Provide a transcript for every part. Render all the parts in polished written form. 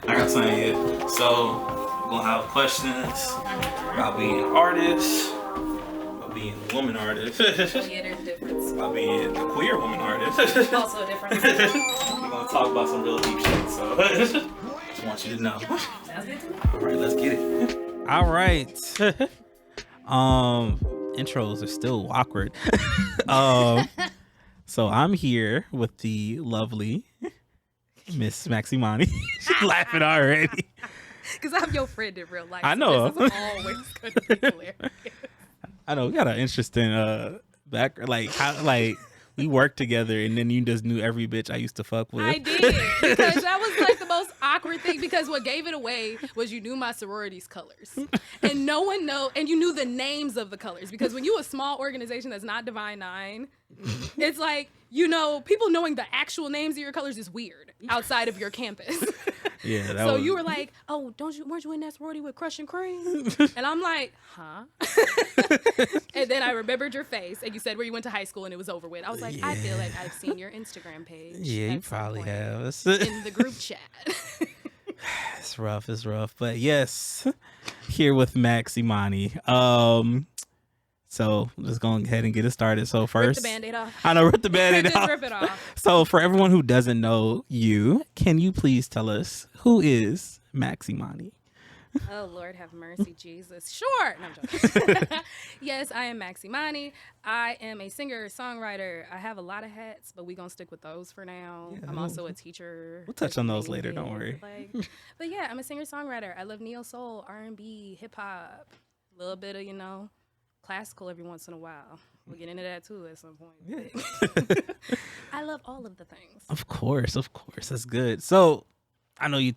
I got something here. So, we're gonna have questions about being an artist, about being a woman artist, Yeah, there's a difference. about being a queer woman artist. Also a difference. We're gonna talk about some real deep shit, so just want you to know. Sounds good to me. All right, let's get it. All right. Intros are still awkward. So I'm here with the lovely Miss Maxx Imani. She's laughing already. Because I'm your friend in real life. I know. So this is always going to be hilarious. I know we got an interesting background. Like we worked together, and then you just knew every bitch I used to fuck with. I did. Because that was like the most awkward thing. Because what gave it away was you knew my sorority's colors. And no one and you knew the names of the colors. Because when you a small organization that's not Divine Nine, it's like, you know, people knowing the actual names of your colors is weird outside of your campus. Yeah. So you were like, oh, weren't you in that sorority with Crush and Cream? And I'm like, huh? And then I remembered your face, and you said where you went to high school, and it was over with. I was like, I feel like I've seen your Instagram page. Yeah, you at some probably point have. in the group chat. It's rough. But yes, here with Maxx Imani. So let's go ahead and get it started. So first, Rip the Band-Aid off. I know, rip the Band-Aid Just off. rip it off. So for everyone who doesn't know you, can you please tell us who is Maxx Imani? Oh, Lord have mercy, Jesus. Sure. No, I'm joking. Yes, I am Maxx Imani. I am a singer, songwriter. I have a lot of hats, but we're going to stick with those for now. Yeah, I'm also a teacher. We'll touch on those later, don't worry. But yeah, I'm a singer, songwriter. I love neo soul, R&B, hip hop, a little bit of, you know, classical every once in a while. We'll get into that too at some point. Yeah. I love all of the things. Of course. That's good. So I know you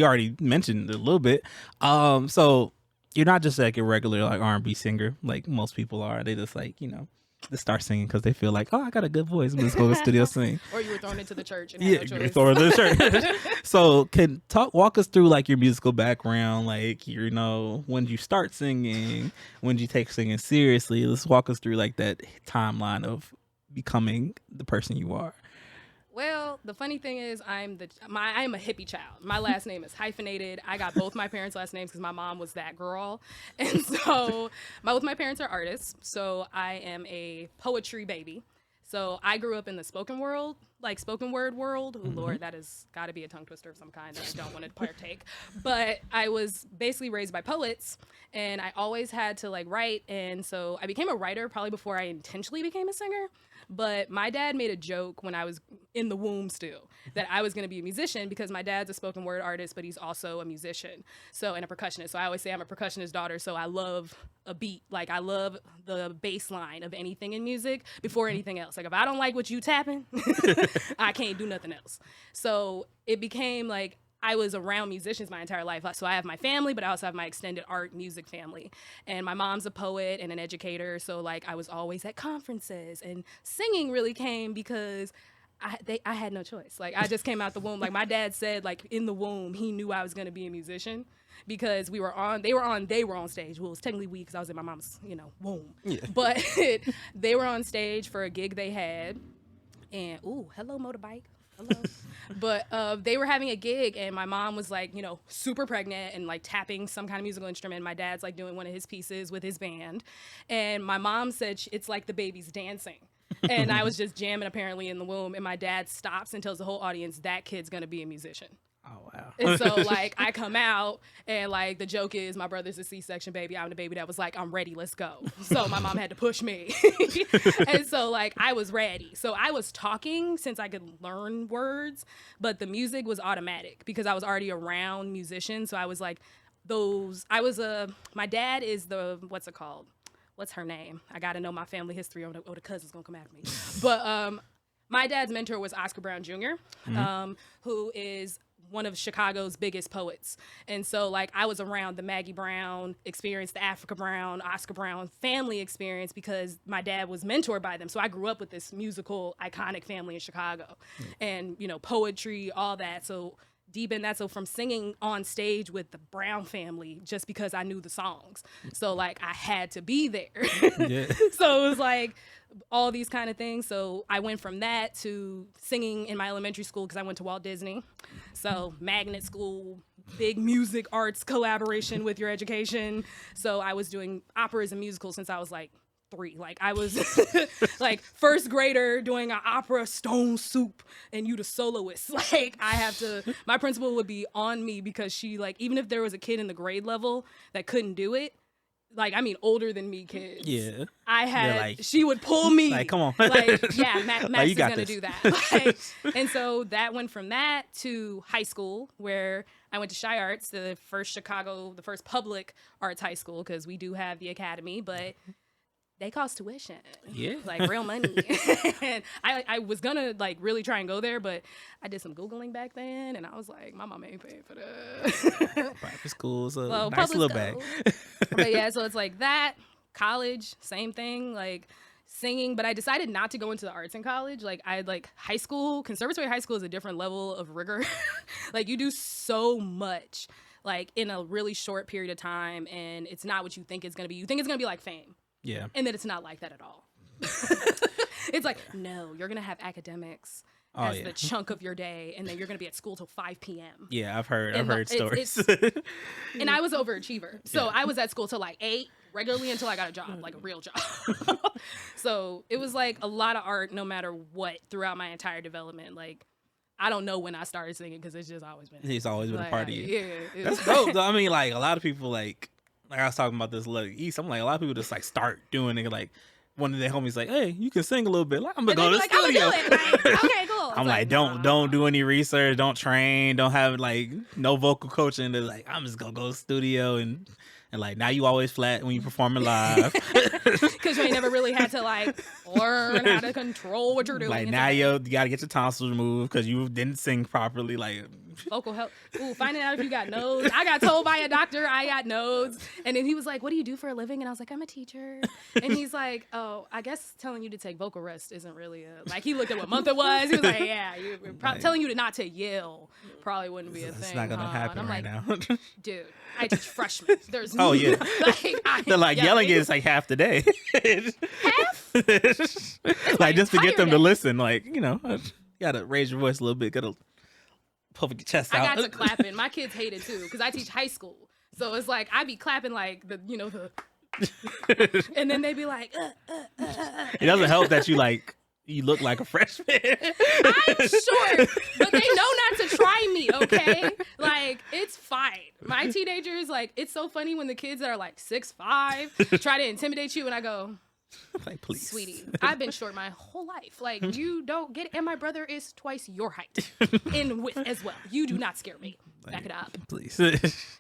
already mentioned it a little bit. So you're not just like a regular like R&B singer like most people are. They just like, you know, they start singing because they feel like, oh, I got a good voice. I'm just going to the studio sing. Or you were thrown into the church and Yeah, had no choice. thrown into the church. So walk us through like your musical background, like, you know, when did you start singing, when did you take singing seriously? Let's walk us through like that timeline of becoming the person you are. Well, the funny thing is, I am a hippie child. My last name is hyphenated. I got both my parents' last names because my mom was that girl, and so both my parents are artists. So I am a poetry baby. So I grew up in the spoken word world. Ooh, Lord, that has got to be a tongue twister of some kind that I don't want to partake. But I was basically raised by poets, and I always had to like write. And so I became a writer probably before I intentionally became a singer. But my dad made a joke when I was in the womb still that I was going to be a musician because my dad's a spoken word artist, but he's also a musician. And a percussionist. So I always say I'm a percussionist daughter. So I love a beat. Like I love the bass line of anything in music before anything else. Like if I don't like what you tapping, I can't do nothing else. So it became like I was around musicians my entire life. So I have my family, but I also have my extended art music family. And my mom's a poet and an educator. So like I was always at conferences, and singing really came because I had no choice. Like I just came out the womb. Like my dad said, like in the womb, he knew I was going to be a musician because they were on stage. Well, it was technically we because I was in my mom's, you know, womb. Yeah. But they were on stage for a gig they had. And, ooh, hello, motorbike. Hello. But they were having a gig, and my mom was like, you know, super pregnant and like tapping some kind of musical instrument. My dad's like doing one of his pieces with his band. And my mom said it's like the baby's dancing. And I was just jamming apparently in the womb. And my dad stops and tells the whole audience that kid's going to be a musician. Oh, wow. And so, like, I come out, and, like, the joke is my brother's a C-section baby. I'm the baby that was like, I'm ready, let's go. So my mom had to push me. And so, like, I was ready. So I was talking since I could learn words, but the music was automatic because I was already around musicians. So I was like, my dad is what's it called? What's her name? I got to know my family gistory or the cousin's going to come after me. But my dad's mentor was Oscar Brown Jr., who is one of Chicago's biggest poets. And so like I was around the Maggie Brown experience, the Africa Brown, Oscar Brown family experience because my dad was mentored by them. So I grew up with this musical iconic family in Chicago and, you know, poetry, all that. So deep in that. So from singing on stage with the Brown family, just because I knew the songs. So like I had to be there. Yeah. So it was like all these kind of things. So I went from that to singing in my elementary school because I went to Walt Disney. So magnet school, big music arts collaboration with your education. So I was doing operas and musicals since I was like 3. Like I was like first grader doing an opera, Stone Soup, and you the soloist. Like I have to, my principal would be on me because she like, even if there was a kid in the grade level that couldn't do it, like, I mean, older than me kids. Yeah. I had, like, she would pull me. Like, come on. Like, yeah, Max is going to this. do that. Like, and so that went from that to high school, where I went to Chi Arts, the first public arts high school, because we do have the academy, but they cost tuition. Yeah. Like real money. And I was gonna like really try and go there, but I did some Googling back then and I was like, my mom ain't paying for that. Private schools, a Well, nice little public bag. But yeah, so it's like that, college, same thing, like singing, but I decided not to go into the arts in college. Like I like high school, conservatory high school is a different level of rigor. Like you do so much like in a really short period of time and it's not what you think it's gonna be. You think it's gonna be like fame. Yeah. And then it's not like that at all. It's like, no, you're going to have academics as the chunk of your day, and then you're going to be at school till 5 p.m. Yeah, I've heard stories. And I was overachiever. So I was at school till like 8 regularly until I got a job, like a real job. So it was like a lot of art no matter what throughout my entire development. Like, I don't know when I started singing because it's just always been. It's always been like, a part of you. Yeah. That's dope, though. I mean, like, a lot of people, like I was talking about this East. I'm like, a lot of people just like start doing it. Like, one of their homies like, hey, you can sing a little bit. Like, I'm gonna go to the studio. I'm gonna do it. Like, okay, cool. I'm like, don't do any research, don't train, don't have like no vocal coaching. They're like, I'm just gonna go to the studio and like now you always flat when you performing live. Because you ain't never really had to like learn how to control what you're doing. Like now you gotta get your tonsils removed because you didn't sing properly. Like vocal help. Ooh, finding out if you got nodes. I got told by a doctor I got nodes. And then he was like, what do you do for a living? And I was like, I'm a teacher. And he's like, oh, I guess telling you to take vocal rest isn't really like, he looked at what month it was. He was like, yeah, telling you to not to yell probably wouldn't be a thing. It's not going to happen right now. Dude, I teach freshmen. There's oh, yeah. They're like, yelling is like half the day. Half? Like, just to get them to listen. Like, you know, you got to raise your voice a little bit. Got to puff your chest out. I got to clapping. My kids hate it too because I teach high school. So it's like I be clapping like the and then they be like It doesn't help that you look like a freshman. I'm short, but they know not to try me, okay? Like, it's fine. My teenagers, like, it's so funny when the kids that are like 6'5" try to intimidate you and I go, like, please. Sweetie, I've been short my whole life. Like, you don't get it. And my brother is twice your height in width as well. You do not scare me. Back it up. Please.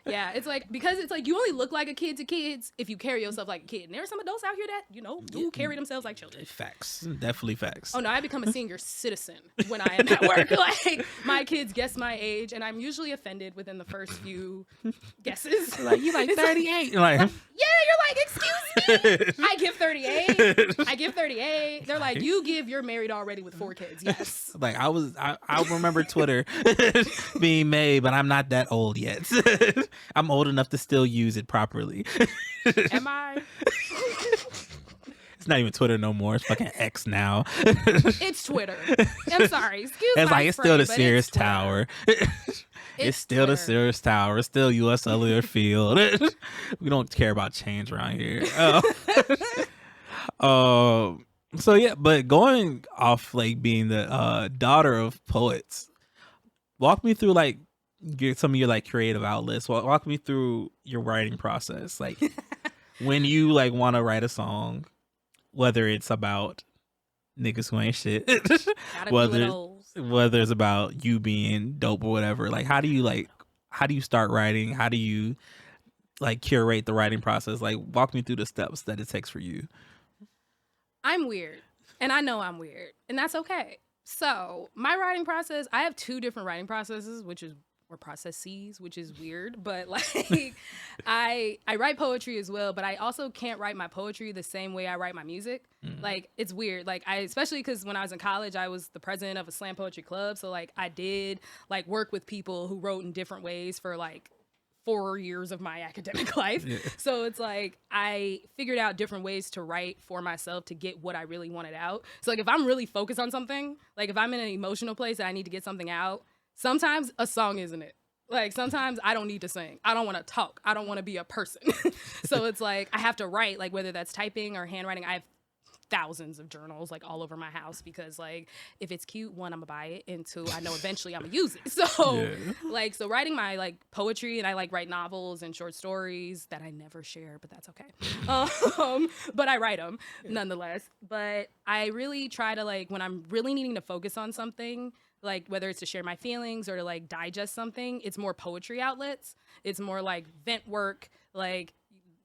Yeah, it's like, because it's like, you only look like a kid to kids if you carry yourself like a kid. And there are some adults out here that, do carry themselves like children. Facts. Definitely facts. Oh, no, I become a senior citizen when I am at work. Like, my kids guess my age, and I'm usually offended within the first few guesses. Like, you like 38. Like, yeah, you're like, excuse me? I give 38. They're like, you give, you're married already with 4 kids. Yes. Like, I remember Twitter being made, but I'm not that old yet. I'm old enough to still use it properly. Am I? It's not even Twitter no more. It's fucking X now. It's Twitter. I'm sorry. Excuse me. It's like, it's still the Sears Tower. It's still Twitter. The Sears Tower. It's still U.S. Cellular Field. We don't care about change around here. So yeah, but going off like being the daughter of poets, walk me through like some of your like creative outlets. Walk me through your writing process. Like when you like want to write a song, whether it's about niggas who ain't shit, whether it's about you being dope or whatever. Like how do you start writing? How do you like curate the writing process? Like walk me through the steps that it takes for you. I'm weird, and I know I'm weird, and that's okay. So my writing process, I have 2 different writing processes, which is or processes, which is weird, but like I write poetry as well, but I also can't write my poetry the same way I write my music. Like it's weird. Like especially because when I was in college, I was the president of a slam poetry club, so like I did like work with people who wrote in different ways for like 4 years of my academic life. Yeah. So it's like I figured out different ways to write for myself to get what I really wanted out. So like if I'm really focused on something, like if I'm in an emotional place that I need to get something out, sometimes a song isn't it. Like sometimes I don't need to sing. I don't want to talk. I don't want to be a person. So it's like I have to write, like whether that's typing or handwriting. I have thousands of journals like all over my house because like if it's cute, one, I'm gonna buy it, and two, I know eventually I'm gonna use it. So like so writing my like poetry, and I like write novels and short stories that I never share, but that's okay. But I write them nonetheless. But I really try to like when I'm really needing to focus on something, like whether it's to share my feelings or to like digest something, it's more poetry outlets. It's more like vent work. Like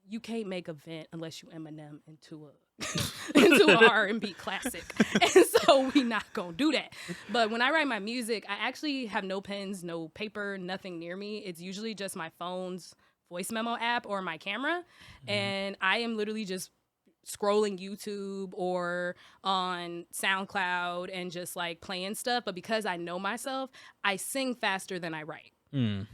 you can't make a vent unless you Eminem into a R&B classic, and so we not gonna do that. But when I write my music, I actually have no pens, no paper, nothing near me. It's usually just my phone's voice memo app or my camera, and I am literally just scrolling YouTube or on SoundCloud and just like playing stuff. But because I know myself, I sing faster than I write.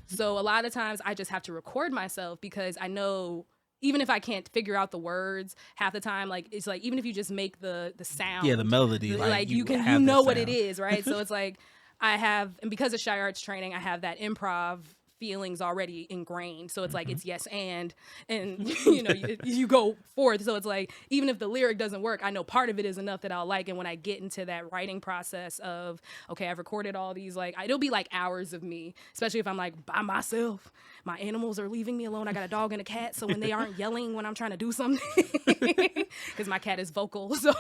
So a lot of times I just have to record myself because I know even if I can't figure out the words half the time, like it's like even if you just make the sound, the melody, like you know what it is, right? So it's like I have, and because of Shy Arts training, I have that improv feelings already ingrained. So it's like it's yes and you know you go forth. So it's like even if the lyric doesn't work, I know part of it is enough that I'll like. And when I get into that writing process of okay, I've recorded all these, like it'll be like hours of me, especially if I'm like by myself. My animals are leaving me alone. I got a dog and a cat, so when they aren't yelling when I'm trying to do something, because my cat is vocal. So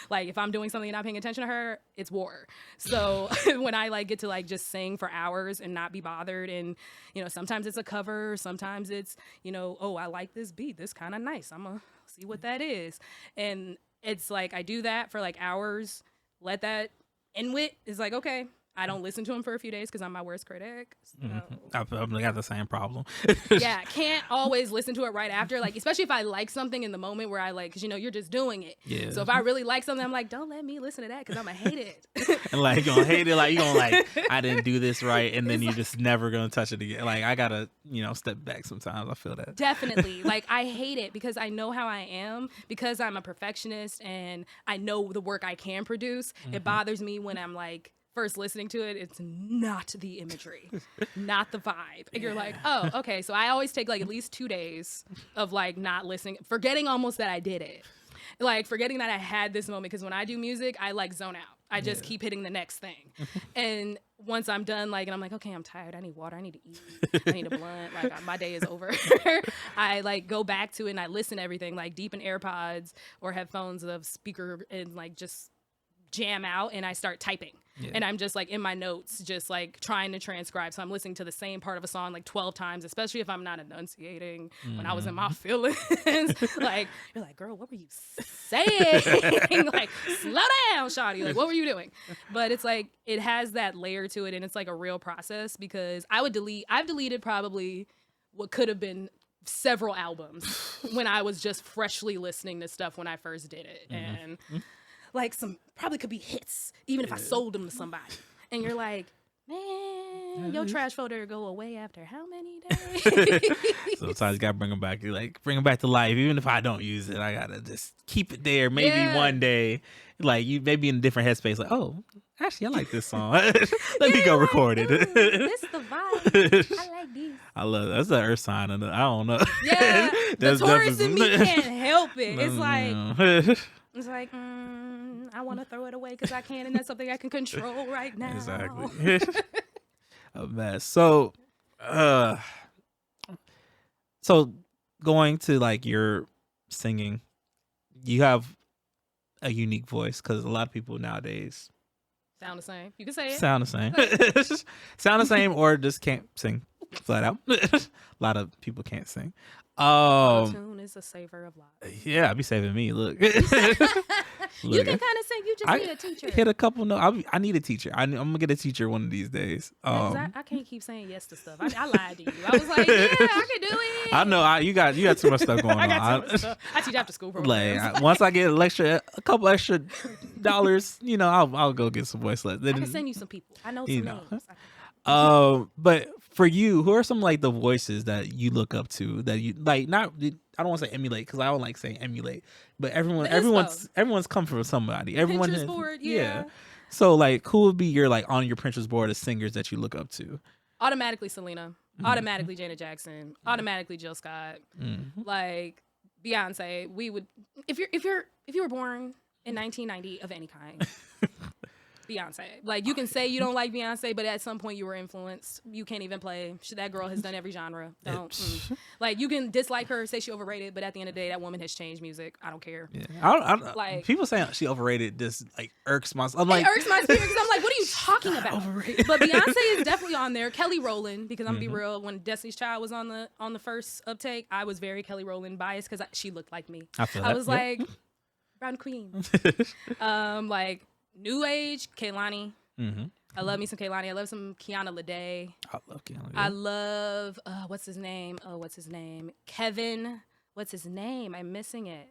like if I'm doing something and not paying attention to her, it's war. So when I like get to like just sing for hours and not be bothered, and you know sometimes it's a cover, sometimes it's you know oh I like this beat, this kind of nice, I'm gonna see what that is, and it's like I do that for like hours. Let that inwit is like okay. I don't listen to him for a few days because I'm my worst critic. So. I've got the same problem. Yeah, can't always listen to it right after. Like, especially if I like something in the moment where I like, because you know, you're just doing it. Yeah. So if I really like something, I'm like, don't let me listen to that because I'm going to hate it. And like, you're going to hate it. Like, you're going to like, I didn't do this right. And then you're just never going to touch it again. Like, I got to, you know, step back sometimes. I feel that. Definitely. Like, I hate it because I know how I am, because I'm a perfectionist and I know the work I can produce. It bothers me when I'm like, first listening to it, it's not the imagery, not the vibe. And you're like, oh, okay. So I always take like at least 2 days of like not listening, forgetting almost that I did it. Like forgetting that I had this moment. Because when I do music, I like zone out. I just keep hitting the next thing. And once I'm done, like, and I'm like, okay, I'm tired. I need water. I need to eat. I need a blunt. Like my day is over. I like go back to it and I listen to everything like deep in AirPods or headphones of speaker and like just jam out and I start typing. And I'm just like in my notes, just like trying to transcribe. So I'm listening to the same part of a song like 12 times, especially if I'm not enunciating when I was in my feelings. Like, you're like, girl, what were you saying? Like, slow down, shawty. Like, what were you doing? But it's like, it has that layer to it. And it's like a real process because I've deleted probably what could have been several albums when I was just freshly listening to stuff when I first did it. And like some probably could be hits, even if I sold them to somebody. And you're like, man, your trash folder go away after how many days? Sometimes you gotta bring them back. You like bring them back to life. Even if I don't use it, I gotta just keep it there. Maybe one day, like you maybe in a different headspace, like, oh, actually I like this song. Let me go record it. This the vibe. I like this. I love that. That's the earth sign. I don't know. Yeah, the Taurus in me can't help it. It's like, it's like, I want to throw it away because I can, and that's something I can control right now. Exactly. A mess. So going to like your singing, you have a unique voice because a lot of people nowadays sound the same. You can say it. Sound the same. Sound the same or just can't sing. flat out. A lot of people can't sing. Auto-tune is a saver of lives. Yeah, I'll be saving me. Look. You can kind of sing. You just need a teacher. Hit a couple notes. I need a teacher. I'm gonna get a teacher one of these days. I can't keep saying yes to stuff. I lied to you. I was like, yeah, I can do it. I know. You got too much stuff going on. I got too much stuff. I teach after school programs. Once I get a couple extra dollars, I'll go get some voice lessons. I can send you some people. I know some names. But for you, who are some like the voices that you look up to that you like? Not, I don't want to say emulate because I don't like saying emulate, but everyone's come from somebody. Everyone Pinterest board, yeah. So like, who would be your like on your Pinterest board of singers that you look up to? Automatically Selena, automatically Janet Jackson, automatically Jill Scott, like Beyonce. We would if you were born in 1990 of any kind. Beyonce. Like, you can say you don't like Beyonce, but at some point you were influenced. You can't even play. That girl has done every genre. Like, you can dislike her, say she overrated, but at the end of the day, that woman has changed music. I don't care. Yeah. I don't like, people saying she overrated just like irks my. I'm like, it irks my spirit because I'm like, what are you talking about? Overrated. But Beyonce is definitely on there. Kelly Rowland, because I'm gonna be real. When Destiny's Child was on the first uptake, I was very Kelly Rowland biased because she looked like me. I was like, Brown Queen. Like. New age, Kehlani. I love me some Kehlani. I love some Kiana Lede. I love Kiana. I love, what's his name? Kevin. What's his name? I'm missing it.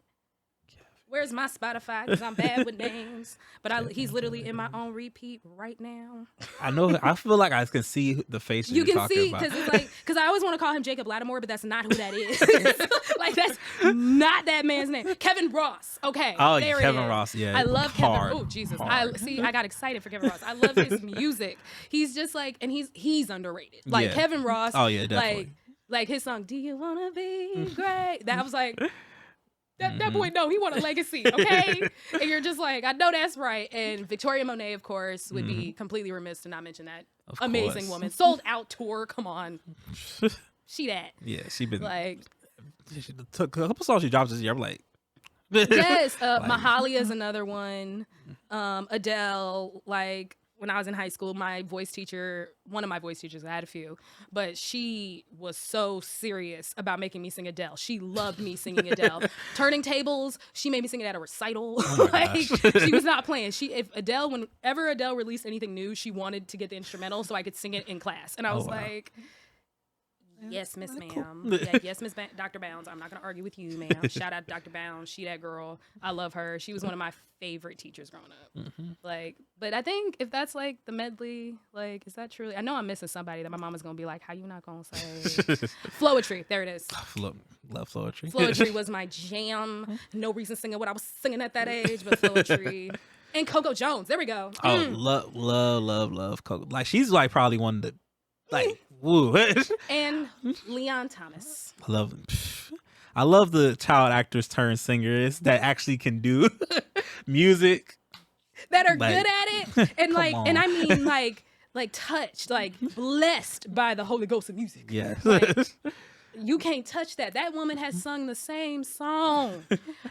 Where's my Spotify? Because I'm bad with names. But he's literally in my own repeat right now. I know. I feel like I can see the face you can see because it's like, because I always want to call him Jacob Lattimore, but that's not who that is. Like, that's not that man's name. Kevin Ross. Okay. Oh, there Kevin Ross. Yeah. I love Hard. Kevin. Oh, Jesus. I got excited for Kevin Ross. I love his music. He's just like, and he's underrated. Like, Kevin Ross. Oh yeah, definitely. Like his song, "Do You Wanna Be Great?" That was like. That boy, no, he want a legacy, okay? And you're just like, I know that's right. And Victoria Monet, of course, would be completely remiss to not mention that amazing woman. Sold out tour, come on. She that. Yeah, she been like. She took a couple songs she dropped this year. I'm like. Yes, Mahalia is another one. Adele, like. When I was in high school, one of my voice teachers, I had a few, but she was so serious about making me sing Adele. She loved me singing Adele. Turning Tables, she made me sing it at a recital. She was not playing. Whenever Adele released anything new, she wanted to get the instrumental so I could sing it in class. And I was like, yes, Miss Ma'am. Yeah, yes, Miss Dr. Bounds. I'm not going to argue with you, ma'am. Shout out to Dr. Bounds. She that girl. I love her. She was one of my favorite teachers growing up. Like, but I think if that's like the medley, like, is that truly? I know I'm missing somebody that my mama's going to be like, how you not going to say? Flowetry. There it is. Love Flowetry. Flowetry was my jam. No reason singing what I was singing at that age, but Flowetry. And Coco Jones. There we go. Oh, love Coco. Like, she's like probably one of the, like, woo. And Leon Thomas. I love the child actors turned singers that actually can do music. That are good at it. And like, and I mean like touched, like blessed by the Holy Ghost of music. Yeah. Like, you can't touch that. That woman has sung the same song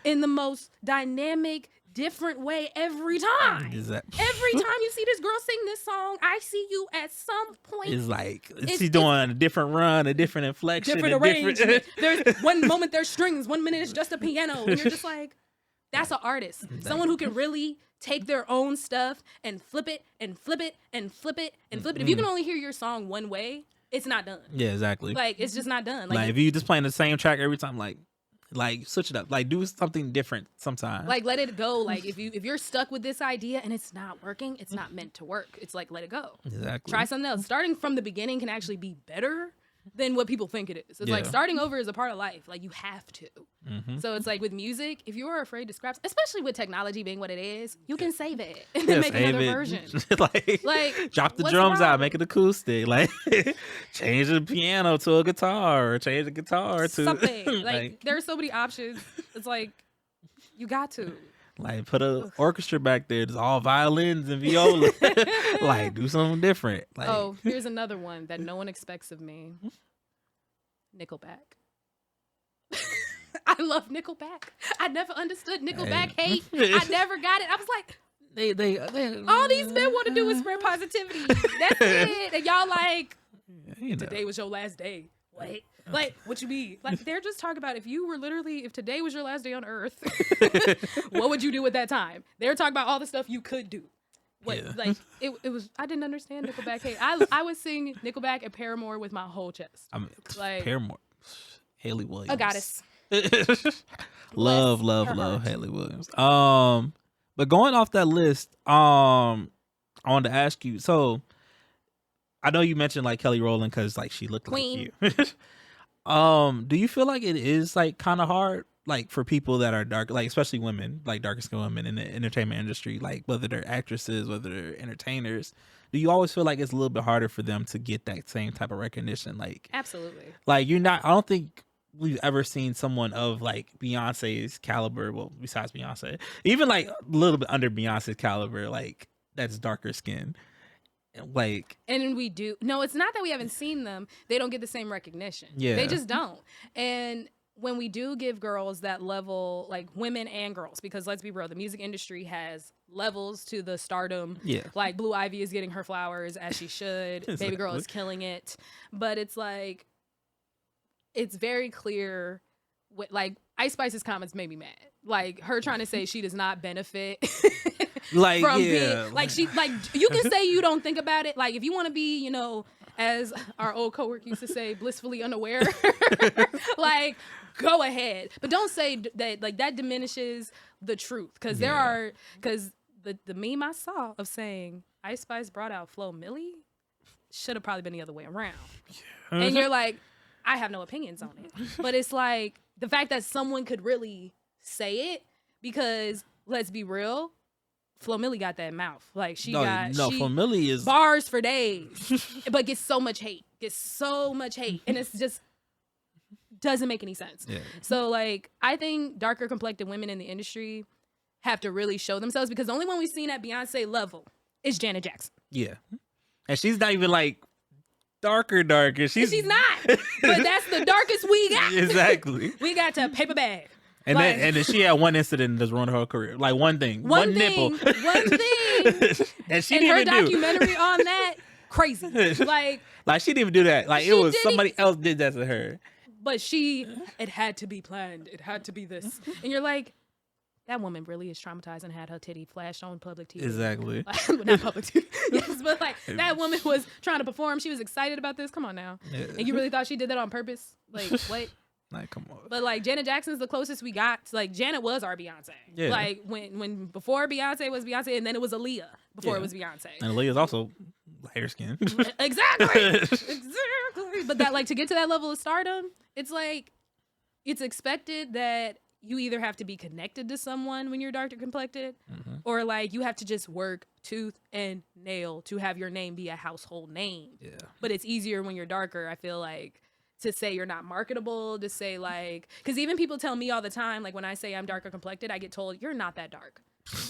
in the most dynamic, different way every time. Every time you see this girl sing this song, I see you at some point. It's like she's doing a different run, a different inflection, different arrangement. There's one moment there's strings, 1 minute it's just a piano, and you're just like, that's an artist. Someone who can really take their own stuff and flip it and flip it and flip it and flip it. If you can only hear your song one way, it's not done. Yeah, exactly. Like, it's just not done. Like if you just playing the same track every time, like switch it up, like do something different sometimes. Like, let it go. Like, if you're stuck with this idea and it's not working, it's not meant to work. It's like, let it go. Exactly. Try something else. Starting from the beginning can actually be better than what people think it is. It's like starting over is a part of life. Like, you have to. So it's like with music, if you're afraid to scrap, especially with technology being what it is, you can save it and then make another version. like drop the drums out, make it acoustic. Like change the piano to a guitar, or change the guitar to something. Like there are so many options. It's like you got to. Like put an orchestra back there. It's all violins and viola. Like do something different. Like, oh, here's another one that no one expects of me. Nickelback. I love Nickelback. I never understood Nickelback hate. I never got it. I was like, they all these men want to do is spread positivity. That's it. And y'all like, you know. Today was your last day. What? Like, what you mean? Like, they're just talking about if today was your last day on Earth, what would you do at that time? They're talking about all the stuff you could do. Like, it was, I didn't understand Nickelback hate. I would sing Nickelback and Paramore with my whole chest. I mean, like, Paramore, Haley Williams. A goddess. love Haley Williams. But going off that list, I wanted to ask you, so I know you mentioned like Kelly Rowland because like she looked Queen. like you. Do you feel like it is like kind of hard, like for people that are dark, like especially women, like darker skinned women in the entertainment industry, like whether they're actresses, whether they're entertainers, do you always feel like it's a little bit harder for them to get that same type of recognition? Like, Absolutely. Like I don't think we've ever seen someone of like Beyonce's caliber, well, besides Beyonce, even like a little bit under Beyonce's caliber, like that's darker skin. Like, and we do. No, it's not that we haven't seen them. They don't get the same recognition. Yeah. They just don't. And when we do give girls that level, like women and girls, because let's be real, the music industry has levels to the stardom. Yeah. Like Blue Ivy is getting her flowers as she should. Exactly. Baby girl is killing it. But it's like, it's very clear. Like Ice Spice's comments made me mad. Like her trying to say she does not benefit like, from yeah, being, like she, like you can say you don't think about it. Like if you want to be, you know, as our old coworker used to say, blissfully unaware, like go ahead, but don't say that. Like that diminishes the truth, because the meme I saw of saying Ice Spice brought out Flo Milli should have probably been the other way around. Yeah. And you're like, I have no opinions on it, but it's like the fact that someone could really say it, because let's be real, Flo Milli got that mouth. Like Flo Milli is bars for days, but gets so much hate, and it's just doesn't make any sense. Yeah. So like, I think darker complected women in the industry have to really show themselves, because the only one we've seen at Beyonce level is Janet Jackson. Yeah, and she's not even like darker. She's not, but that's the darkest we got. Exactly. We got to paper bag. And like, then she had one incident that's ruined her career. Like one nipple. One thing. And she and didn't her even documentary on that, crazy. Like she didn't even do that. Like it was somebody else did that to her. But it had to be planned. It had to be this. And you're like, that woman really is traumatized and had her titty flashed on public TV. Exactly. Not public TV. Yes, but like that woman was trying to perform. She was excited about this. Come on now. Yeah. And you really thought she did that on purpose? Like, what? Like, come on. But like Janet Jackson's the closest we got. Like Janet was our Beyonce. Yeah. Like when before Beyonce was Beyonce, and then it was Aaliyah before it was Beyonce. And Aaliyah's also lighter skin. Exactly. Exactly. But that, like, to get to that level of stardom, it's like it's expected that you either have to be connected to someone when you're darker complected, or like you have to just work tooth and nail to have your name be a household name. Yeah. But it's easier when you're darker, I feel like, to say you're not marketable, to say like, because even people tell me all the time, like when I say I'm darker complected, I get told, you're not that dark.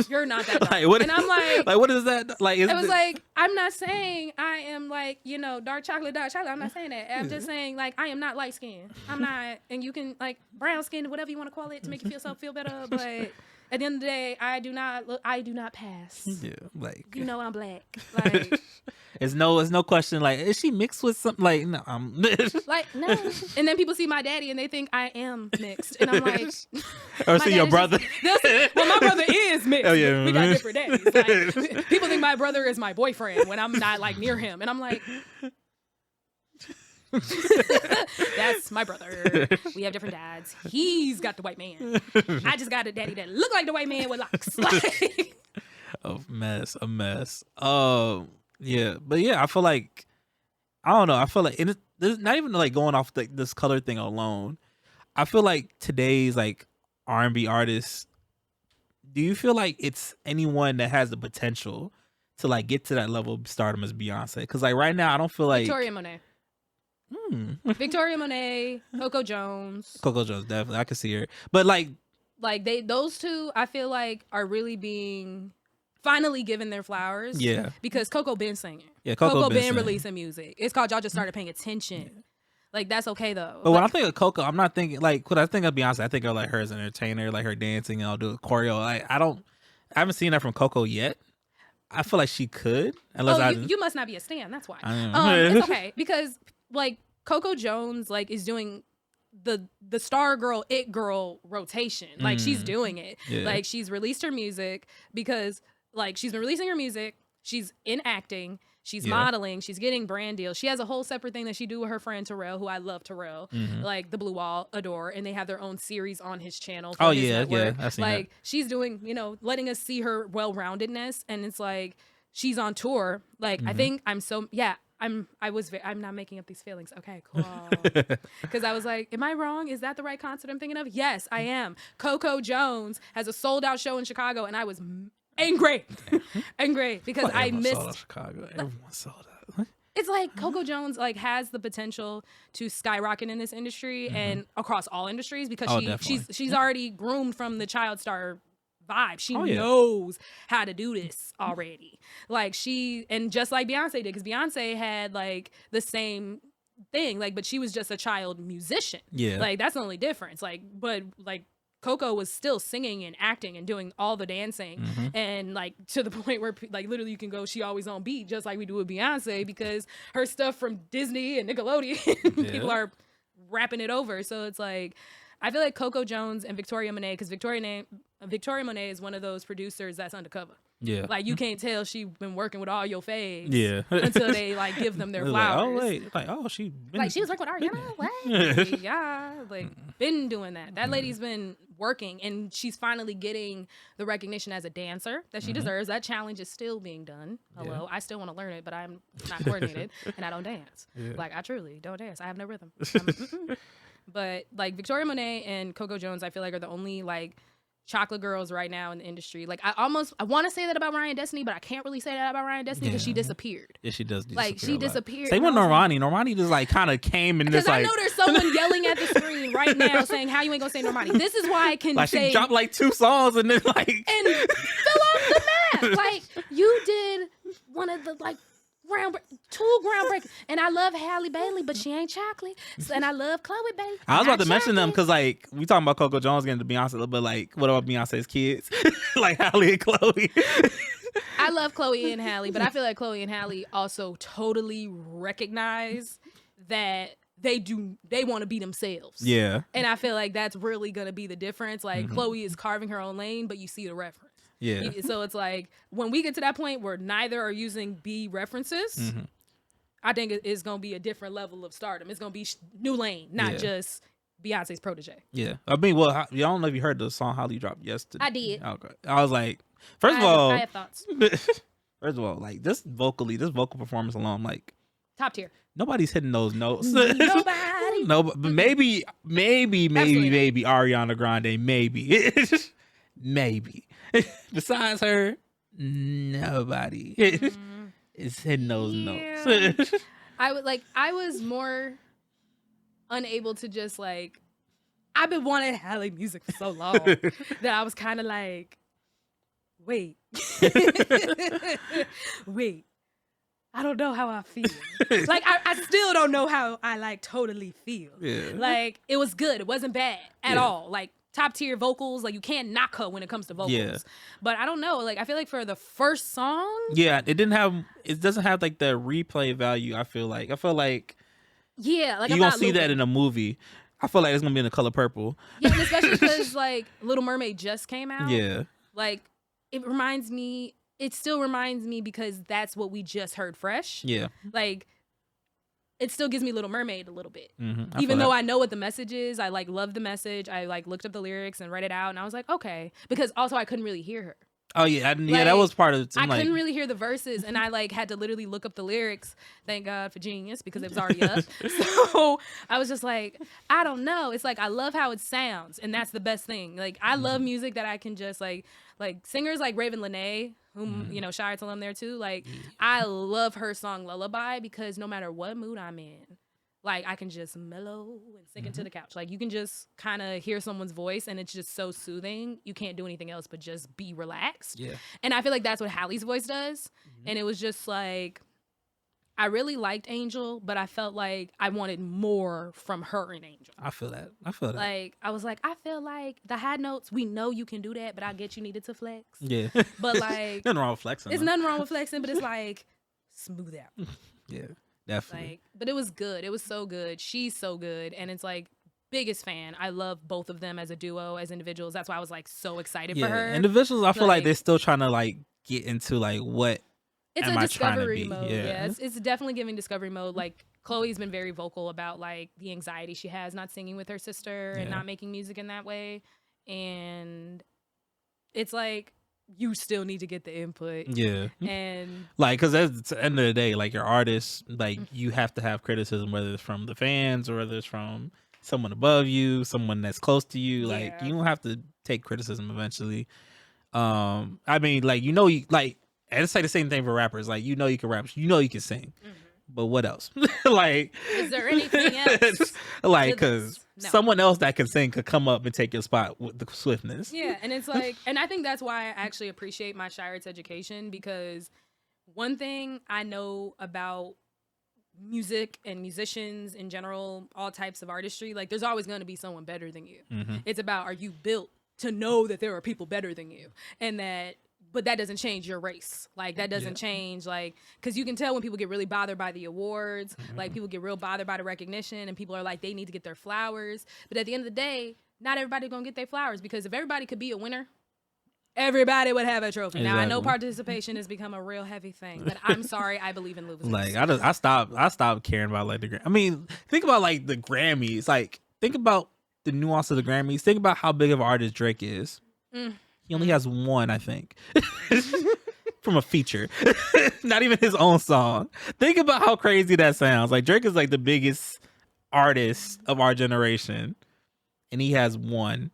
You're not that dark. And I'm like, what is that? Like, I was like, I'm not saying I am like, you know, dark chocolate. I'm not saying that. I'm just saying like, I am not light skinned. I'm not, and you can like brown skinned, whatever you want to call it to make you feel better. But at the end of the day, I do not pass. Yeah, like, you know, I'm black. Like, it's no question. Like, is she mixed with something? Like, no, I'm like, no. And then people see my daddy and they think I am mixed, and I'm like, or see your brother. Well, my brother is mixed. Oh, yeah. We got different daddies. Like, people think my brother is my boyfriend when I'm not like near him, and I'm like, that's my brother. We have different dads. He's got the white man. I just got a daddy that look like the white man with locks. Like, a mess. Yeah, but yeah, I feel like, I don't know. I feel like it's not even like going off this color thing alone. I feel like today's like R&B artists, do you feel like it's anyone that has the potential to like get to that level of stardom as Beyonce? Because like right now, I don't feel like Victoria Monet. Victoria Monet, Coco Jones, definitely. I can see her, but like those two, I feel like are really being finally given their flowers. Yeah, because Coco been singing. Yeah, Coco been releasing music. It's called Y'all Just Started Paying Attention. Yeah. Like that's okay though. But when I think of Coco, I'm not thinking like when I think of Beyonce, I think of like her as an entertainer, like her dancing and I'll do a choreo. Like I haven't seen that from Coco yet. I feel like she could, unless you must not be a stan. That's why. It's okay because like Coco Jones like is doing the star girl, it girl rotation. Like she's doing it. Yeah. Like she's released her music because like she's been releasing her music. She's in acting. She's modeling. She's getting brand deals. She has a whole separate thing that she do with her friend Terrell, who I love Terrell, like the Blue Wall, adore, and they have their own series on his channel. For his network. I've seen like that. she's doing, letting us see her well-roundedness, and it's like she's on tour. Like I think I'm not making up these feelings. Okay, cool. Because I was like, am I wrong? Is that the right concert I'm thinking of? Yes, I am. Coco Jones has a sold-out show in Chicago, and I was angry because I missed sold out Chicago. Everyone sold out. It's like Coco Jones like has the potential to skyrocket in this industry and across all industries because she's already groomed from the child star vibe. She knows how to do this already. Like and just like Beyonce did, because Beyonce had like the same thing, like, but she was just a child musician. Yeah, like that's the only difference. Like, but like Coco was still singing and acting and doing all the dancing and like to the point where like literally you can go, she always on beat, just like we do with Beyonce, because her stuff from Disney and Nickelodeon, people are rapping it over. So it's like, I feel like Coco Jones and Victoria Monet, because Victoria Monet is one of those producers that's undercover. Yeah. Like you can't tell she been working with all your faves. Yeah. Until they like give them their flowers. She was working with Ariana. What? Yeah. Like been doing that. That lady's been working, and she's finally getting the recognition as a dancer that she deserves. That challenge is still being done. Hello. I still want to learn it, but I'm not coordinated and I don't dance. Like I truly don't dance. I have no rhythm. But like Victoria Monet and Coco Jones, I feel like are the only like chocolate girls right now in the industry. Like I want to say that about Ryan Destiny, but I can't really say that about Ryan Destiny because she disappeared. Yeah, she does. Like she disappeared. Same with Normani. Normani just like kind of came and just like. Because I know there's someone yelling at the screen right now saying, "How you ain't gonna say Normani?" This is why I can like say she dropped like 2 songs and then like and fell off the map. Like you did one of the like. 2 groundbreaking, and I love Halle Bailey, but she ain't chocolate. And I love Chloe Bailey. I was about to mention them because, like, we talking about Coco Jones getting to Beyonce a little bit. Like, what about Beyonce's kids, like Halle and Chloe? I love Chloe and Halle, but I feel like Chloe and Halle also totally recognize that they want to be themselves. Yeah, and I feel like that's really gonna be the difference. Like Chloe is carving her own lane, but you see the reference. Yeah. So it's like when we get to that point where neither are using B references, I think it's going to be a different level of stardom. It's going to be new lane, not just Beyonce's protege. Yeah. I mean, well, I don't know if you heard the song Holly dropped yesterday. I did. Okay. I was like, first of all, I have thoughts. First of all, like this vocal performance alone, like top tier. Nobody's hitting those notes. Nobody. No, but maybe Ariana Grande, maybe. Maybe. Besides her, nobody is hitting those notes. I was more unable to just like, I've been wanting Halle music for so long that I was kind of like, wait, I don't know how I feel. Like I still don't know how I like totally feel. Yeah. Like it was good. It wasn't bad at all. Like top tier vocals. Like you can't knock her when it comes to vocals. Yeah. But I don't know. Like I feel like for the first song. Yeah, it doesn't have like the replay value. I feel like yeah, like you gonna see that in a movie. I feel like it's gonna be in the color purple. Yeah, and especially because like Little Mermaid just came out. Yeah. Like it still reminds me because that's what we just heard fresh. Yeah. Like it still gives me Little Mermaid a little bit. Even though I know what the message is, I like love the message. I like looked up the lyrics and read it out and I was like, okay. Because also I couldn't really hear her. Oh yeah, that was part of it. I couldn't really hear the verses and I like had to literally look up the lyrics. Thank God for Genius because it was already up. So I was just like, I don't know. It's like I love how it sounds and that's the best thing. Like I love music that I can just like singers like Raven Lenae, whom shout out to them there too. Like I love her song Lullaby because no matter what mood I'm in, like I can just mellow and sink into the couch. Like you can just kind of hear someone's voice and it's just so soothing. You can't do anything else but just be relaxed. Yeah. And I feel like that's what Halle's voice does. And it was just like, I really liked Angel, but I felt like I wanted more from her and Angel. I feel that. Like I was like, I feel like the high notes, we know you can do that, but I get you needed to flex. Yeah. But like nothing wrong with flexing. There's nothing wrong with flexing, but it's like smooth out. Yeah. Definitely. Like, but it was good. It was so good. She's so good, and it's like biggest fan. I love both of them as a duo, as individuals. That's why I was like so excited for her. Individuals, I feel like they're still trying to like get into like what it's am a I trying to discovery be? mode. Yeah, It's definitely giving discovery mode. Like Chloe's been very vocal about like the anxiety she has not singing with her sister and not making music in that way. And it's like you still need to get the input. Yeah. And like, because at the end of the day, like your artist, like you have to have criticism, whether it's from the fans or whether it's from someone above you, someone that's close to you. Like you don't have to take criticism eventually. I mean, like, you like, and it's like the same thing for rappers. Like, you can rap, you can sing, but what else? Like, is there anything else? Like, because someone else that can sing could come up and take your spot with the swiftness. Yeah, and it's like, and I think that's why I actually appreciate my Shira's education, because one thing I know about music and musicians in general, all types of artistry, like there's always going to be someone better than you. It's about, are you built to know that there are people better than you, and that, but that doesn't change your race. Like that doesn't change, like, because you can tell when people get really bothered by the awards, like people get real bothered by the recognition, and people are like, they need to get their flowers. But at the end of the day, not everybody gonna get their flowers, because if everybody could be a winner, everybody would have a trophy. Exactly. Now I know participation has become a real heavy thing, but I'm sorry, I believe in losers. Like I stopped caring about like the I mean, think about like the Grammys. Like think about the nuance of the Grammys. Think about how big of an artist Drake is. He only has one, I think, from a feature. Not even his own song. Think about how crazy that sounds. Like Drake is like the biggest artist of our generation, and he has one.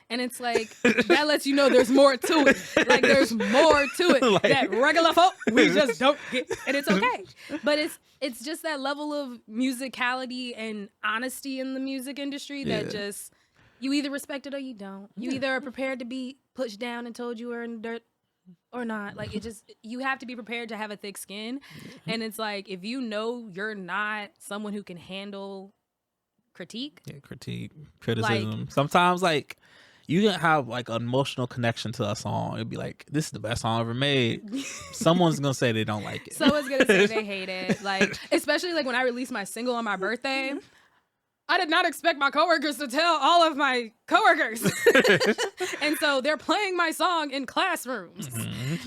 And it's like, that lets you know there's more to it. Like there's more to it like, that regular folk we just don't get, and it's okay. But it's just that level of musicality and honesty in the music industry that just, you either respect it or you don't. You either are prepared to be pushed down and told you were in the dirt or not. Like it just, you have to be prepared to have a thick skin. And it's like, if you know you're not someone who can handle criticism. Like, sometimes like you can have like an emotional connection to a song. It'd be like, this is the best song ever made. Someone's gonna say they don't like it. Someone's gonna say they hate it. Like, especially like when I released my single on my birthday, I did not expect my coworkers to tell all of my coworkers. And so they're playing my song in classrooms.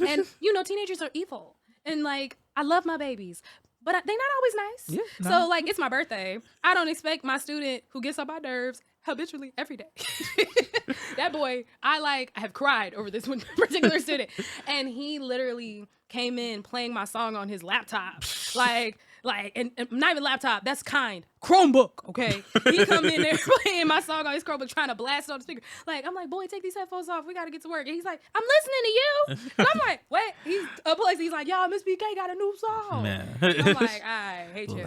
And teenagers are evil. And like, I love my babies, but they're not always nice. Yeah, no. So like, it's my birthday. I don't expect my student who gets on my nerves habitually every day. That boy, I have cried over this one particular student. And he literally came in playing my song on his laptop. And not even laptop, that's kind. Chromebook, okay? He come in there playing my song on his Chromebook, trying to blast it on the speaker. Like, I'm like, boy, take these headphones off. We got to get to work. And he's like, I'm listening to you. And I'm like, what? He's up place. He's like, y'all, Miss BK got a new song. Man. I'm like, I hate you.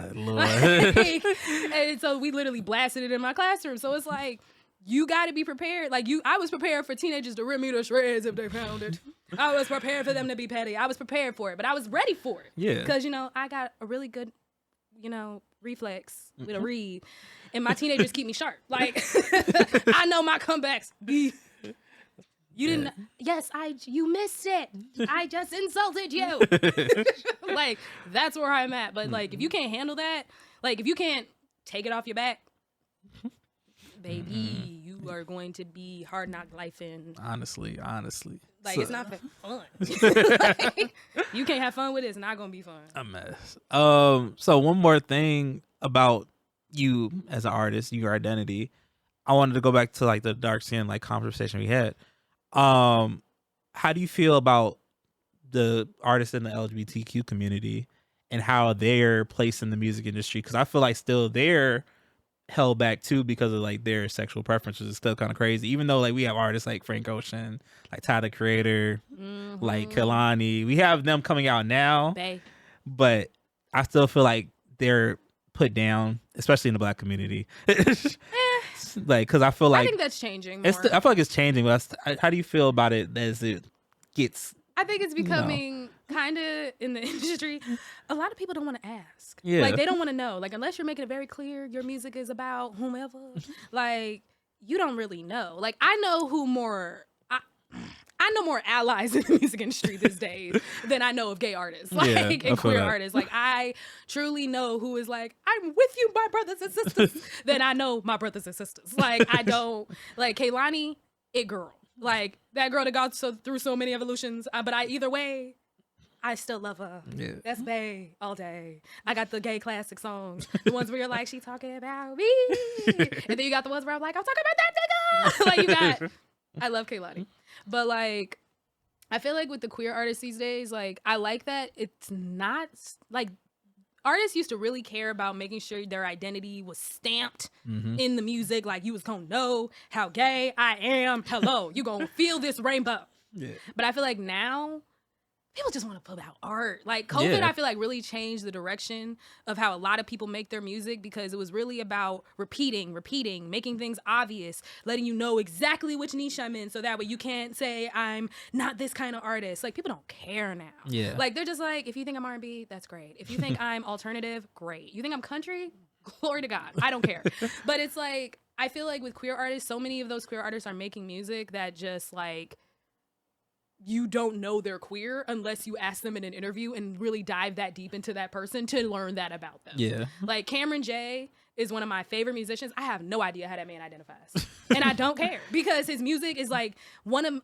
And so we literally blasted it in my classroom. So it's like, you got to be prepared. Like I was prepared for teenagers to rip me to shreds if they found it. I was prepared for them to be petty. I was prepared for it, but I was ready for it. Yeah. Because, I got a really good, reflex with a read. And my teenagers keep me sharp. Like, I know my comebacks. You didn't. Yes, you missed it. I just insulted you. Like, that's where I'm at. But, like, if you can't handle that, like, if you can't take it off your back, baby, you are going to be hard knock life in. Honestly. Like, it's not fun. Like, you can't have fun with it. It's not going to be fun. A mess. So one more thing about you as an artist, your identity. I wanted to go back to like the dark skin like conversation we had. How do you feel about the artists in the LGBTQ community and how they're placed in the music industry? Because I feel like still they're held back too because of like their sexual preferences. Is still kind of crazy, even though like we have artists like Frank Ocean, like Tyler the Creator, like Kehlani. We have them coming out now, but I still feel like they're put down, especially in the Black community. Like, because I feel like I think that's changing more. I feel like it's changing. But how do you feel about it as it gets? I think it's becoming kind of in the industry. A lot of people don't want to ask. Yeah. Like, they don't want to know. Like, unless you're making it very clear your music is about whomever, like, you don't really know. Like, I know who more. I know more allies in the music industry these days than I know of gay artists, like and queer artists. Like I truly know who is like, I'm with you, my brothers and sisters, than I know my brothers and sisters. Like I don't like Kehlani, it girl. Like that girl that got through so many evolutions. But either way, I still love her. Yeah. That's bae all day. I got the gay classic songs. The ones where you're like, she talking about me. And then you got the ones where I'm like, I'm talking about that nigga. Like you got, I love Kehlani. But like, I feel like with the queer artists these days, like I like that it's not like artists used to really care about making sure their identity was stamped in the music. Like you was gonna know how gay I am. Hello, you gonna feel this rainbow. Yeah. But I feel like now, people just want to put out art. Like COVID, I feel like really changed the direction of how a lot of people make their music because it was really about repeating, making things obvious, letting you know exactly which niche I'm in so that way you can't say I'm not this kind of artist. Like people don't care now. Yeah. Like they're just like, if you think I'm R&B, that's great. If you think I'm alternative, great. You think I'm country? Glory to God. I don't care. But it's like, I feel like with queer artists, so many of those queer artists are making music that just like, you don't know they're queer unless you ask them in an interview and really dive that deep into that person to learn that about them. Yeah. Like Cameron J is one of my favorite musicians. I have no idea how that man identifies. And I don't care because his music is like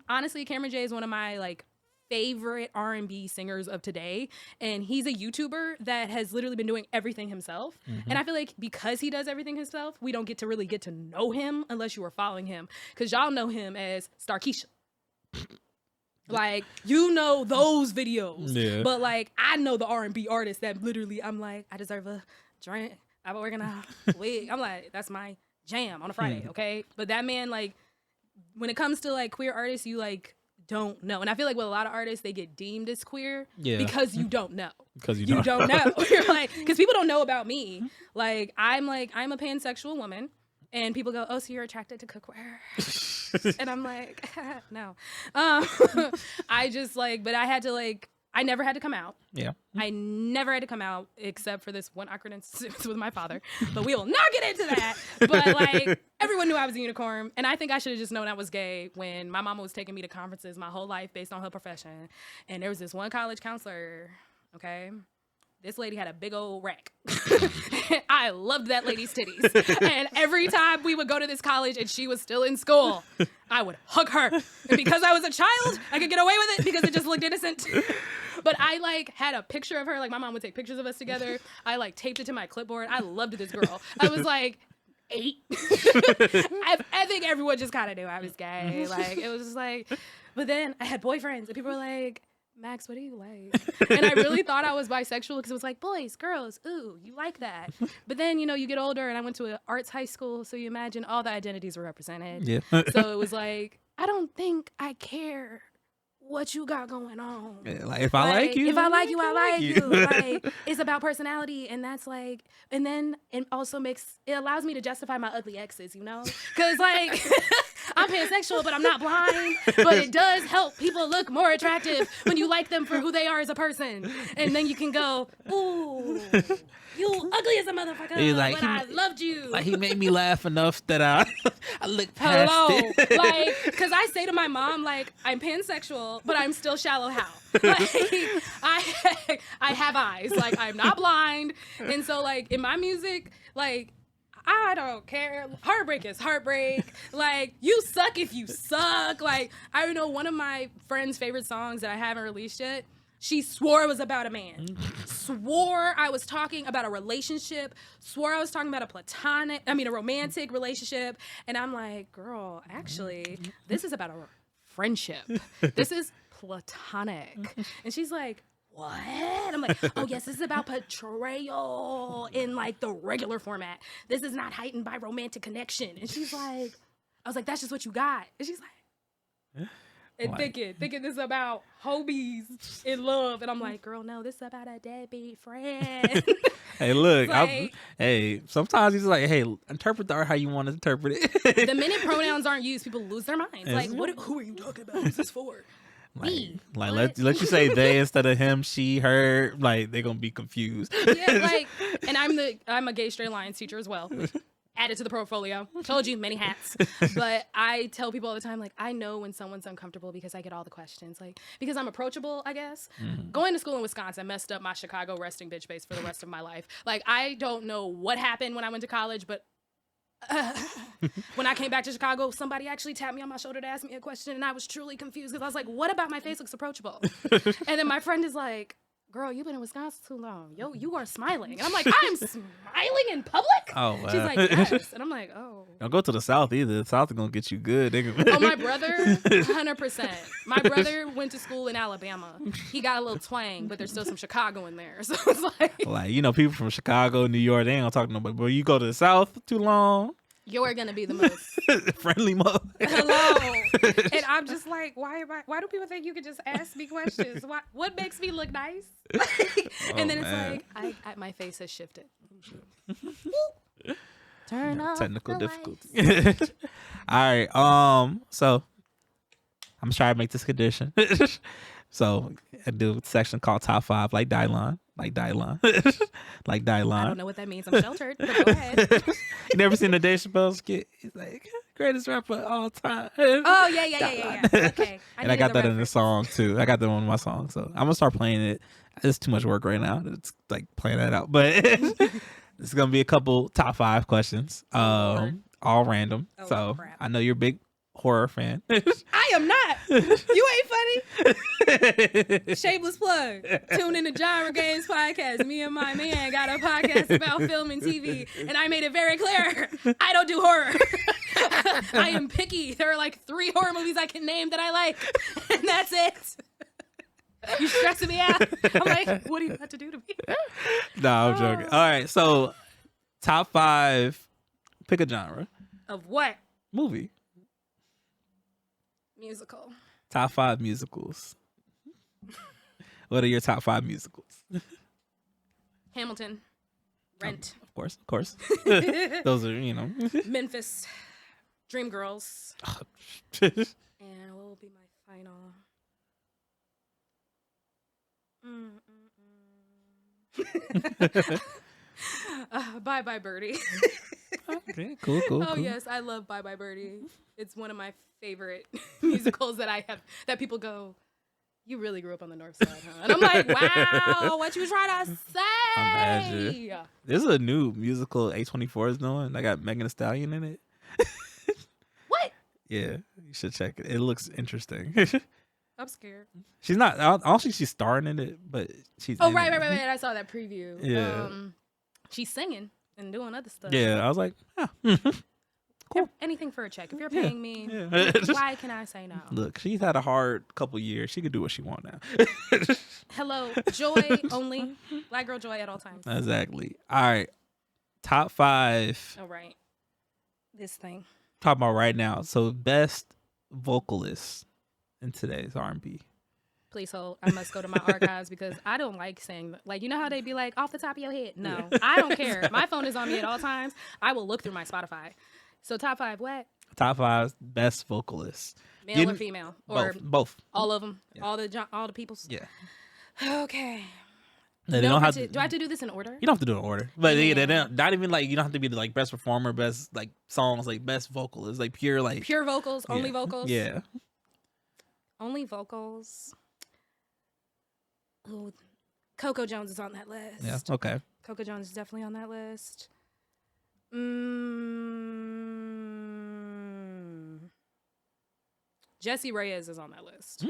honestly, Cameron J is one of my like favorite R&B singers of today. And he's a YouTuber that has literally been doing everything himself. And I feel like because he does everything himself, we don't get to know him unless you are following him. Because y'all know him as Starkeisha. Like, you know those videos, but like, I know the R&B artists that literally, I'm like, I deserve a drink. I've been working a wig. I'm like, that's my jam on a Friday, okay? But that man, like, when it comes to like queer artists, you like don't know. And I feel like with a lot of artists, they get deemed as queer because you don't know. Because you don't know. You're like, because people don't know about me. Like, I'm a pansexual woman. And people go, oh, so you're attracted to cookware? And I'm like, no. I just like, but I had to like, I never had to come out. Yeah. I never had to come out except for this one awkward instance with my father. But we will not get into that. But like, everyone knew I was a unicorn. And I think I should have just known I was gay when my mama was taking me to conferences my whole life based on her profession. And there was this one college counselor, okay? This lady had a big old rack. I loved that lady's titties. And every time we would go to this college and she was still in school, I would hug her. And because I was a child, I could get away with it because it just looked innocent. But I like had a picture of her. Like my mom would take pictures of us together. I like taped it to my clipboard. I loved this girl. I was like 8. I think everyone just kind of knew I was gay. Like it was just like, but then I had boyfriends and people were like, Max, what do you like? And I really thought I was bisexual because it was like, boys, girls, ooh, you like that. But then, you know, you get older and I went to an arts high school. So you imagine all the identities were represented. Yeah. So it was like, I don't think I care what you got going on. Yeah, like if I like you. If I like you, I like you. Like it's about personality. And that's like, and then it also it allows me to justify my ugly exes, you know? Because like, I'm pansexual, but I'm not blind. But it does help people look more attractive when you like them for who they are as a person. And then you can go, ooh, you ugly as a motherfucker, like, but I loved you. Like he made me laugh enough that I looked past it. Like, because I say to my mom, like, I'm pansexual, but I'm still shallow how. Like, I have eyes. Like, I'm not blind. And so, like, in my music, like, I don't care. Heartbreak is heartbreak. Like, you suck if you suck. Like, I know one of my friend's favorite songs that I haven't released yet, she swore it was about a man. Swore I was talking about a relationship. Swore I was talking about a romantic relationship. And I'm like, girl, actually, this is about a friendship. This is platonic. And she's like, what? I'm like, oh yes, this is about portrayal in like the regular format. This is not heightened by romantic connection. And she's like, I was like, that's just what you got. And she's like, and thinking this is about homies in love. And I'm like, girl, no, this is about a deadbeat friend. Hey, look, like, sometimes he's like, hey, interpret the art how you want to interpret it. The minute pronouns aren't used, people lose their minds. Like, who are you talking about? Who's this for? Let you say they instead of him, she, her. Like they're gonna be confused. Yeah, like, and I'm a gay straight lines teacher as well. Added to the portfolio. Told you, many hats. But I tell people all the time, like, I know when someone's uncomfortable because I get all the questions. Like, because I'm approachable, I guess. Going to school in Wisconsin messed up my Chicago resting bitch face for the rest of my life. Like, I don't know what happened when I went to college, but when I came back to Chicago, somebody actually tapped me on my shoulder to ask me a question, and I was truly confused because I was like, what about my face looks approachable? And then my friend is like, girl, you've been in Wisconsin too long. Yo, you are smiling. And I'm like, I'm smiling in public? Oh, wow. She's like, yes. And I'm like, oh. Don't go to the South either. The South is going to get you good. Oh, my brother, 100%. My brother went to school in Alabama. He got a little twang, but there's still some Chicago in there. So it's like, you know, people from Chicago, New York, they ain't going to talk to nobody. But you go to the South too long. You're going to be the most friendly mother. Hello. And I'm just like, why do people think you can just ask me questions? What makes me look nice? And then it's like, my face has shifted. Turn off technical the difficulty. All right. So I'm trying to make this condition. So I do a section called Top 5, like Dylon. Like Dylon. Like Dylon. I don't know what that means. I'm sheltered, but go ahead. You never seen the Dave Chappelle skit? He's like, greatest rapper of all time. Oh, yeah. Okay. And I got that in the song, too. I got that on my song. So I'm going to start playing it. It's too much work right now. It's like playing that out. But it's going to be a couple top 5 questions. All random. Oh, so crap. I know you're a big horror fan. I am not. You ain't funny. Shameless plug. Tune in to Genre Games podcast. Me and my man got a podcast about film and TV, and I made it very clear I don't do horror. I am picky. There are like 3 horror movies I can name that I like, and that's it. You stressing me out. I'm like, what do you have to do to me? No, I'm joking. All right, so top 5. Pick a genre. Of what? Movie. Musical. Top 5 musicals. What are your top 5 musicals? Hamilton. Rent. Of course. Those are, you know. Memphis. Dreamgirls. And what will be my final? Bye Bye Birdie. Okay, cool. Oh yes, I love Bye Bye Birdie. It's one of my favorite musicals that people go, you really grew up on the North Side, huh? And I'm like, wow, what you trying to say? Imagine. There's a new musical A24 is doing. I got Megan Thee Stallion in it. What? Yeah, you should check it. It looks interesting. I'm scared. She's not. I don't think she's starring in it, but she's. Oh, right. I saw that preview. Yeah. She's singing and doing other stuff. Yeah, I was like, cool. Anything for a check. If you're paying me, why can I say no? Look, she's had a hard couple years. She can do what she wants now. Hello, joy only. Black girl joy at all times. Exactly. All right. Top 5. All right. This thing. Talking about right now. So best vocalist in today's R&B. Please hold. I must go to my archives because I don't like saying, like, you know how they be like, off the top of your head? No, I don't care. My phone is on me at all times. I will look through my Spotify. So top 5 what? Top 5 best vocalists. Male or female? Or both. All of them? Yeah. All the peoples? Yeah. Okay. No, they don't have do I have to do this in order? You don't have to do it in order. But they don't, not even like, you don't have to be the like best performer, best like songs, like best vocalist, like pure vocals, only vocals? Yeah. Only vocals. Oh, Coco Jones is on that list. Yeah, okay. Coco Jones is definitely on that list. Jesse Reyes is on that list.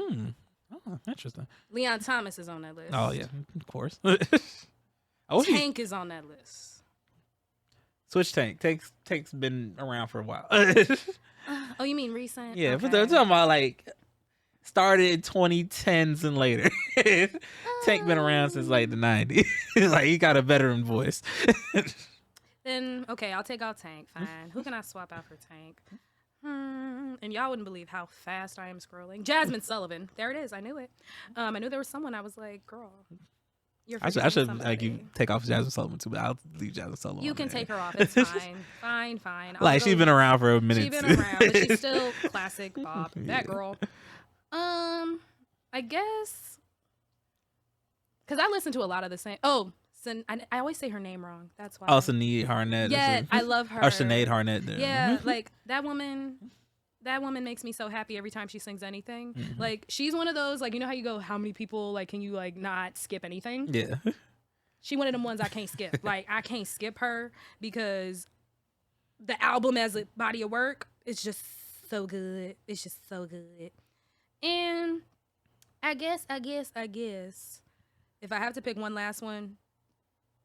Oh, interesting. Leon Thomas is on that list. Oh, yeah, of course. Tank is on that list. Switch Tank. Tank's been around for a while. Oh, you mean recent? Yeah, okay. but they're talking about like started in 2010s and later. Tank been around since like the 90s. Like he got a veteran voice. Then okay, I'll take out Tank. Fine. Who can I swap out for Tank? And y'all wouldn't believe how fast I am scrolling. Jasmine Sullivan. There it is. I knew it. I knew there was someone. I was like, girl. I should like you take off Jasmine Sullivan too, but I'll leave Jasmine Sullivan. You can take her off. It's fine. Fine. Like she's been around for a minute. She's been around, but she's still classic Bob. That girl. I guess because I listen to a lot of the same. Oh, I always say her name wrong. That's why. Oh, Sinead Harnett. Yeah, I love her. Or Sinead Harnett. Yeah, like that woman makes me so happy every time she sings anything. Like she's one of those, like, you know how you go, how many people, like, can you like not skip anything? Yeah. She one of them ones I can't skip. Like I can't skip her because the album as a body of work is just so good. It's just so good. And I guess if I have to pick one last one,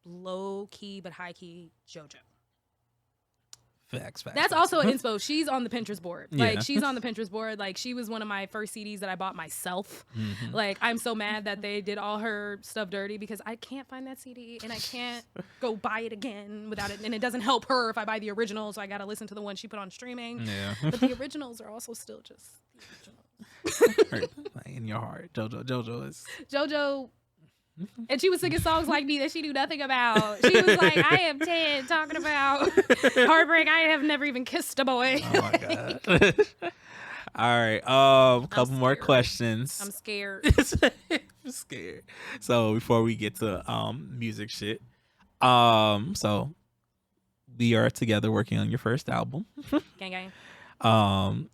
low key but high key, JoJo. Facts. That's also an inspo. She's on the Pinterest board. Like, Yeah. she's on the Pinterest board. Like, she was one of my first CDs that I bought myself. Like, I'm so mad that they did all her stuff dirty because I can't find that CD and I can't go buy it again without it. And it doesn't help her if I buy the original, so I got to listen to the one she put on streaming. Yeah. But the originals are also still just the originals. Like, in your heart, JoJo is. JoJo. And she was singing songs like me that she knew nothing about. She was like, I am 10 talking about heartbreak. I have never even kissed a boy. Oh my god. All right. Couple more questions. I'm scared. I'm scared. So before we get to music shit, so we are together working on your first album. Gang gang.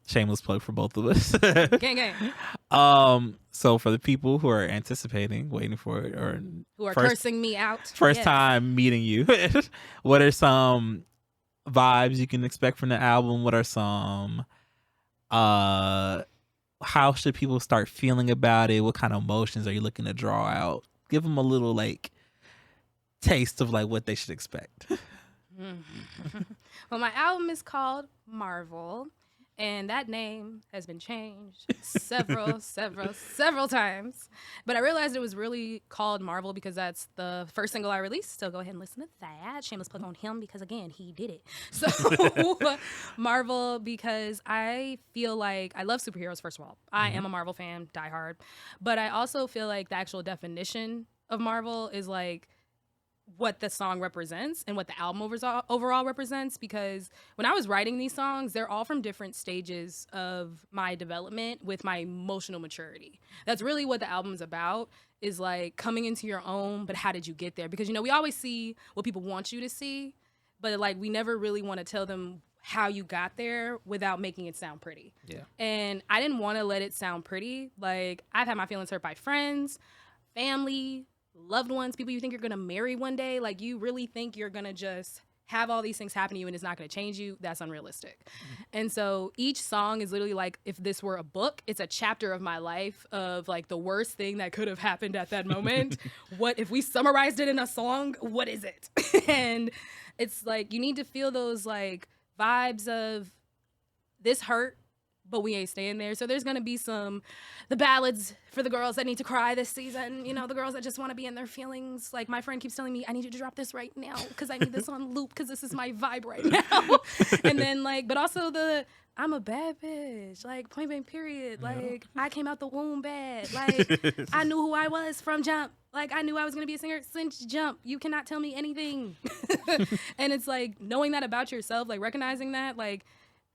Shameless plug for both of us. Gang gang. So for the people who are anticipating, waiting for it, or Who are cursing me out. first Yes. time meeting you, what are some vibes you can expect from the album? What are some how should people start feeling about it? What kind of emotions are you looking to draw out? Give them a little like taste of like what they should expect. Well, my album is called Marvel, and that name has been changed several times. But I realized it was really called Marvel because that's the first single I released. So go ahead and listen to that. Shameless plug on him because, again, he did it. So Marvel, because I feel like I love superheroes, first of all. I am a Marvel fan, diehard. But I also feel like the actual definition of Marvel is like what the song represents and what the album overall represents, because when I was writing these songs, they're all from different stages of my development with my emotional maturity. That's really what the album's about, is like coming into your own, but how did you get there? Because, you know, we always see what people want you to see, but like we never really want to tell them how you got there without making it sound pretty. Yeah. And I didn't want to let it sound pretty. Like, I've had my feelings hurt by friends, family, loved ones, people you think you're gonna marry one day. Like, you really think you're gonna just have all these things happen to you and it's not gonna change you? That's unrealistic. And so each song is literally like, if this were a book, it's a chapter of my life of like the worst thing that could have happened at that moment. What if we summarized it in a song? What is it? And it's like, you need to feel those like vibes of this hurt, but we ain't staying there. So there's going to be the ballads for the girls that need to cry this season. You know, the girls that just want to be in their feelings. Like, my friend keeps telling me, I need you to drop this right now because I need this on loop because this is my vibe right now. And then, like, but also I'm a bad bitch. Like, point blank period. Like, I came out the womb bad. Like, I knew who I was from jump. Like, I knew I was going to be a singer since jump. You cannot tell me anything. And it's like, knowing that about yourself, like, recognizing that, like,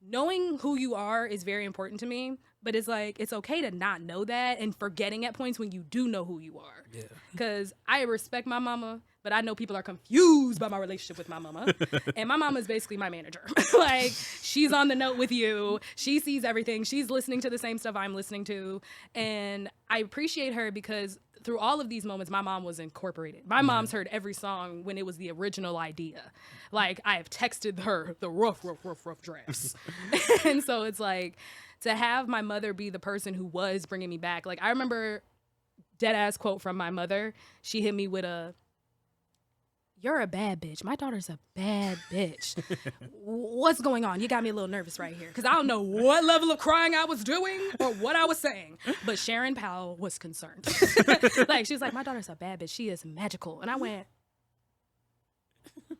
knowing who you are is very important to me, but it's like, it's okay to not know that and forgetting at points when you do know who you are. Yeah. Because I respect my mama, but I know people are confused by my relationship with my mama. And my mama is basically my manager. Like, she's on the note with you. She sees everything. She's listening to the same stuff I'm listening to. And I appreciate her because through all of these moments, my mom was incorporated. My mom's heard every song when it was the original idea. Like, I have texted her the rough drafts. And so it's like, to have my mother be the person who was bringing me back. Like, I remember dead ass quote from my mother. She hit me with "You're a bad bitch. My daughter's a bad bitch. What's going on? You got me a little nervous right here. Because I don't know what level of crying I was doing or what I was saying. But Sharon Powell was concerned. Like, she was like, my daughter's a bad bitch. She is magical. And I went,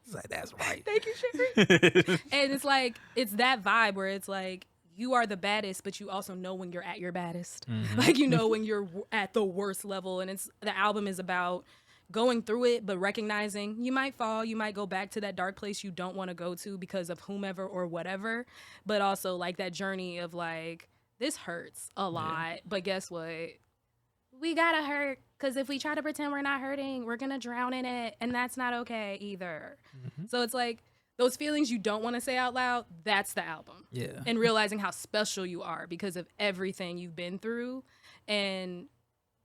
It's like, that's right. thank you, Sharon. And it's like, it's that vibe where it's like, you are the baddest, but you also know when you're at your baddest. Like, you know when you're at the worst level. And the album is about going through it, but recognizing you might fall, you might go back to that dark place you don't want to go to because of whomever or whatever, but also like that journey of like, this hurts a lot, but guess what? We gotta hurt Because if we try to pretend we're not hurting, we're going to drown in it. And that's not okay either. So it's like those feelings you don't want to say out loud, that's the album. Yeah. And realizing how special you are because of everything you've been through. And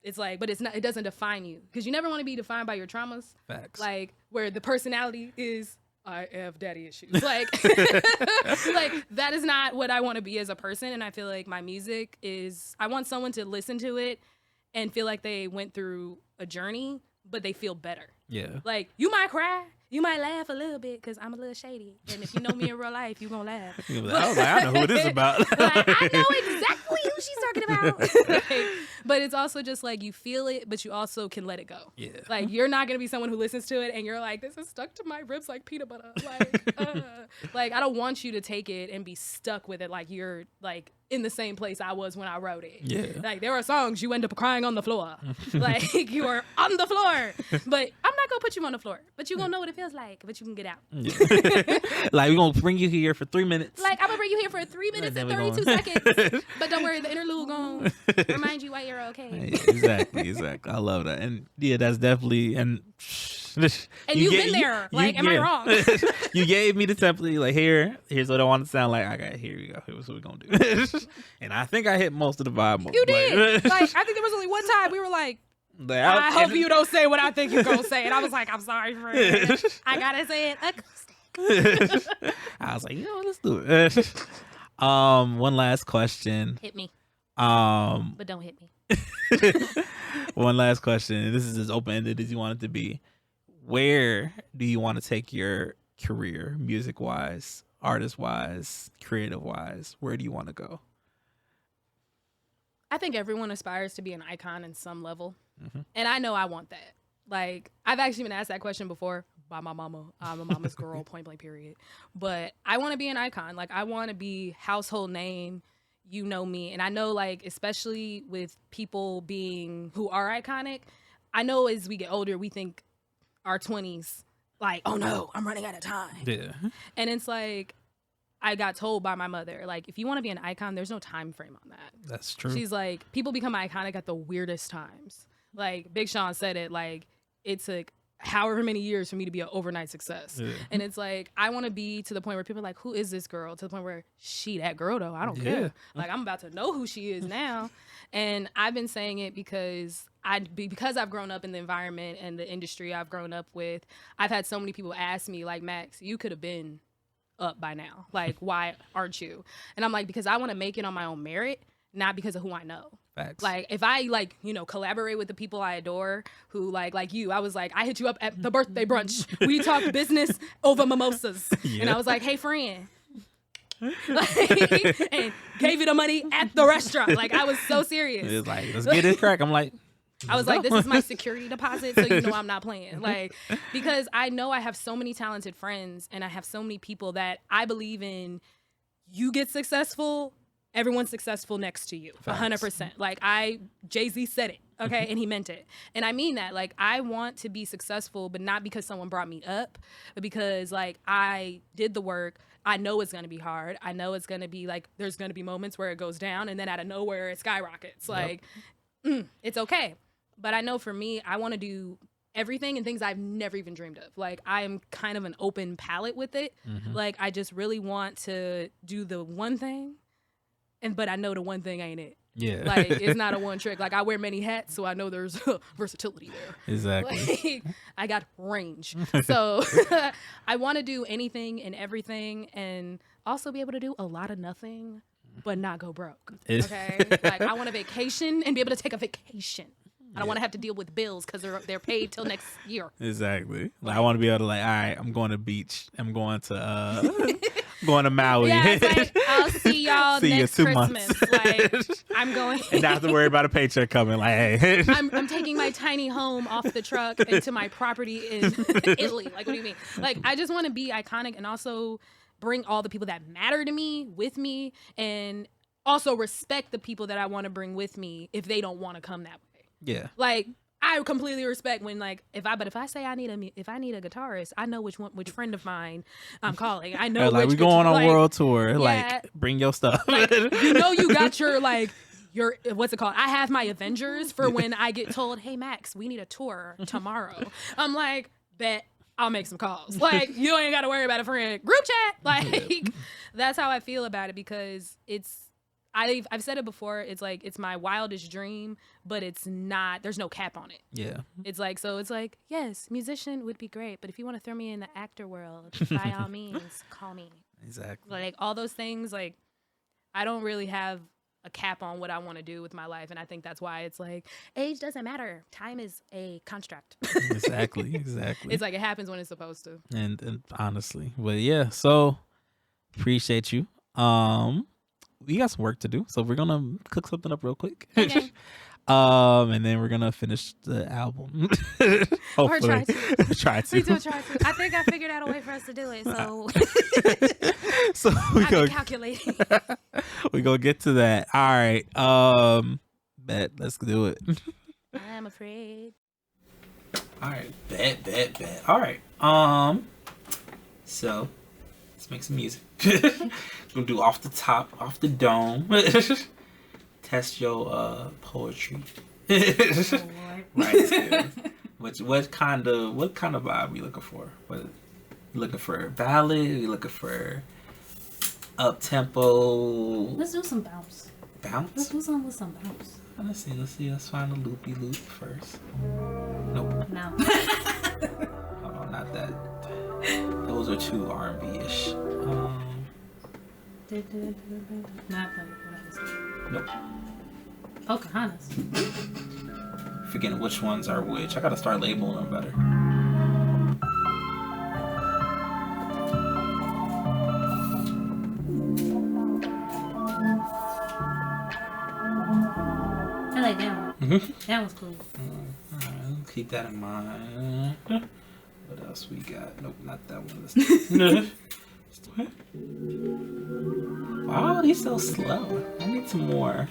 it's like, but it doesn't define you. Because you never want to be defined by your traumas. Facts. Like, where the personality is, I have daddy issues. Like, like that is not what I want to be as a person. And I feel like my music is, I want someone to listen to it and feel like they went through a journey, but they feel better. Yeah. Like, you might cry, you might laugh a little bit because I'm a little shady. And if you know me in real life, you're going to laugh. I was like, I know who it is about. Like, I know exactly who she's talking about. Like, but it's also just like you feel it, but you also can let it go. Yeah. Like, you're not going to be someone who listens to it and you're like, this is stuck to my ribs like peanut butter. Like, I don't want you to take it and be stuck with it like you're like in the same place I was when I wrote it. Yeah. Like, there are songs you end up crying on the floor. Like, you are on the floor. But I'm not going to put you on the floor. But you're going to know what it feels like. But you can get out. Yeah. Like, we're going to bring you here for 3 minutes. Like, I'm going to bring you here for 3 minutes and 32 seconds. But don't worry, the interlude going to remind you why you're okay. Yeah, exactly. I love that. And yeah, that's definitely, and you've been there. Like, am I wrong? You gave me the template. Like, here's what I want to sound like. I got, here we go. Here's what we're going to do. And I think I hit most of the vibe. You did. Like, I think there was only one time we were like, I hope you don't say what I think you're going to say. And I was like, I'm sorry, friend. I got to say it acoustic. I was like, let's do it. One last question. Hit me. But don't hit me. One last question. And this is as open-ended as you want it to be. Where do you want to take your career, music-wise, artist-wise, creative-wise? Where do you want to go? I think everyone aspires to be an icon in some level. And I know I want that. Like, I've actually been asked that question before by my mama. I'm a mama's girl, point blank, period. But I want to be an icon. Like, I want to be household name. You know me. And I know, like, especially with people being who are iconic, I know as we get older, we think our 20s, like, oh no, I'm running out of time. Yeah. And it's like, I got told by my mother, like, if you want to be an icon, there's no time frame on that. That's true. She's like, people become iconic at the weirdest times. Like, Big Sean said it, like, it took however many years for me to be an overnight success. Yeah. And it's like, I want to be to the point where people are like, who is this girl? To the point where she that girl, though. I don't care. Like, I'm about to know who she is now. And I've been saying it because I've grown up in the environment and the industry I've grown up with. I've had so many people ask me, like, Max, you could have been up by now. Like, why aren't you? And I'm like, because I want to make it on my own merit, not because of who I know. Facts. Like, if I, like, collaborate with the people I adore who, like you, I was like, I hit you up at the birthday brunch. We talked business over mimosas. Yeah. And I was like, hey, friend. Like, and gave you the money at the restaurant. Like, I was so serious. It was like, let's get it crack. I'm like, I was like, this is my security deposit, so you know I'm not playing. Like, because I know I have so many talented friends and I have so many people that I believe in. You get successful, everyone's successful next to you. 100%. Like, Jay-Z said it, okay? And he meant it. And I mean that. Like, I want to be successful, but not because someone brought me up, but because, like, I did the work. I know it's going to be hard. I know it's going to be, like, there's going to be moments where it goes down, and then out of nowhere, it skyrockets. Like, it's okay. But I know for me, I want to do everything and things I've never even dreamed of. Like, I'm kind of an open palette with it. Like, I just really want to do the one thing, but I know the one thing ain't it. Yeah. Like, it's not a one trick. Like, I wear many hats, so I know there's versatility there. Exactly. Like, I got range. So I want to do anything and everything and also be able to do a lot of nothing, but not go broke. Okay? Like, I want a vacation and be able to take a vacation. I don't want to have to deal with bills because they're paid till next year. Exactly. Like, I want to be able to, like, all right, I'm going to beach. I'm going to going to Maui. Yeah, it's like, I'll see y'all next Christmas. Like, I'm going. And not have to worry about a paycheck coming. Like, hey. I'm taking my tiny home off the truck into my property in Italy. Like, what do you mean? Like, I just want to be iconic and also bring all the people that matter to me with me and also respect the people that I want to bring with me if they don't want to come that way. Yeah. Like, I completely respect when, like, if I say I need a guitarist, I know which friend of mine I'm calling. I know like, we going on world tour. Yeah, like, bring your stuff. Like, you got your, like, your what's it called? I have my Avengers for when I get told, hey Max, we need a tour tomorrow. I'm like, bet I'll make some calls. Like, you ain't got to worry about a friend group chat. Like, that's how I feel about it, because I've said it before. It's like, it's my wildest dream, but it's not, there's no cap on it. Yeah. It's like, yes, musician would be great, but if you want to throw me in the actor world, by all means, call me. Exactly. Like, all those things, like, I don't really have a cap on what I want to do with my life. And I think that's why it's like, age doesn't matter. Time is a construct. Exactly. It's like, it happens when it's supposed to. And honestly, but yeah, so appreciate you. We got some work to do, so we're gonna cook something up real quick. Okay. And then we're gonna finish the album. Or try to. Try to. We do try to. I think I figured out a way for us to do it. So, so we I've been calculating. We gonna get to that. All right. Bet. Let's do it. I'm afraid. All right. Bet. All right. So let's make some music. We're gonna do off the top, off the dome. Test your poetry. Right. What kind of vibe are you looking for? What, you looking for a ballad? You looking for up tempo? Let's do some bounce. Bounce? Let's do some with some bounce. Let's see. Let's find a loopy loop first. Nope. No. Hold on, not that. Those are too R&B-ish. Not Nope. Pocahontas. Forgetting which ones are which. I gotta start labeling them better. I like that one. Mm-hmm. That was cool. Alright, keep that in mind. What else we got? Nope, not that one. Wow, he's so slow. I need some more.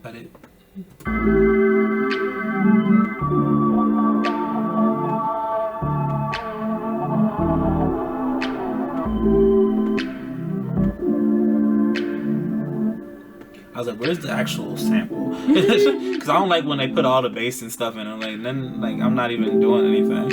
Got it. I was like, where's the actual sample? Because I don't like when they put all the bass and stuff in it. Like, then, like, I'm not even doing anything.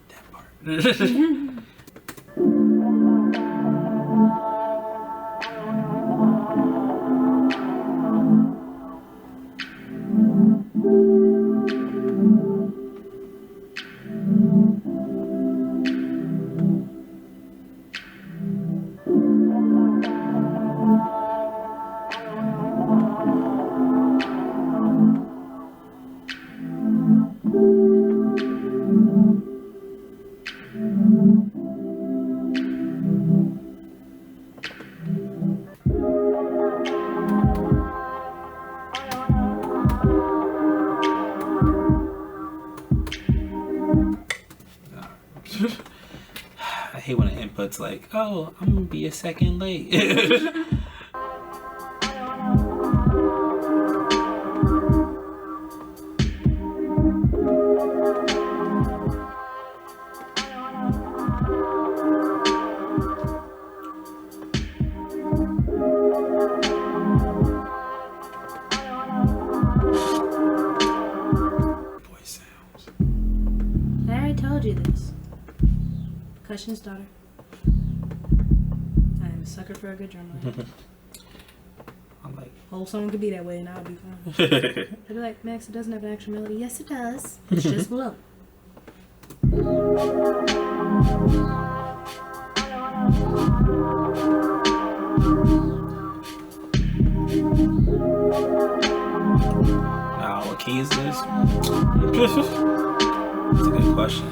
That part. I hate when an input's like, oh, I'm gonna be a second late. Voice sounds. I already told you this. Percussionist daughter. I am a sucker for a good drum line. I'm like, Whole song could be that way and I'll be fine. They'd be like, Max, it doesn't have an actual melody. Yes, it does. It's just below. now what key is this? That's a good question.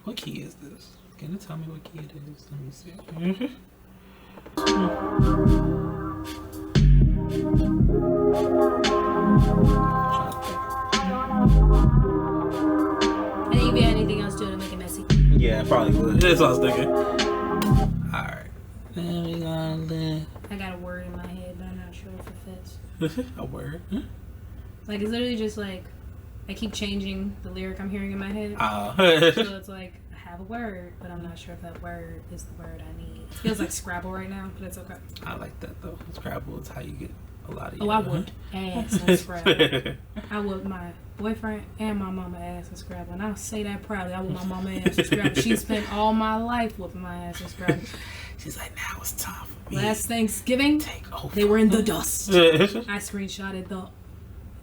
What key is this? Can you tell me what key it is? Let me see. And you can add anything else to it to make it messy. Yeah, probably would. That's what I was thinking. Alright. Then we gonna I got a word in my head, but I'm not sure if it fits. a word. Like, it's literally just like, I keep changing the lyric I'm hearing in my head. So it's like, I have a word, but I'm not sure if that word is the word I need. It feels like Scrabble right now, but it's okay. I like that though. Scrabble is how you get a lot of Oh, I whooped ass on Scrabble. I whooped my boyfriend and my mama ass in Scrabble. And I'll say that proudly. I whooped my mama ass in Scrabble. She spent all my life whooping my ass in Scrabble. She's like, now it's time for me. Last Thanksgiving, they were in the dust. I screenshotted the,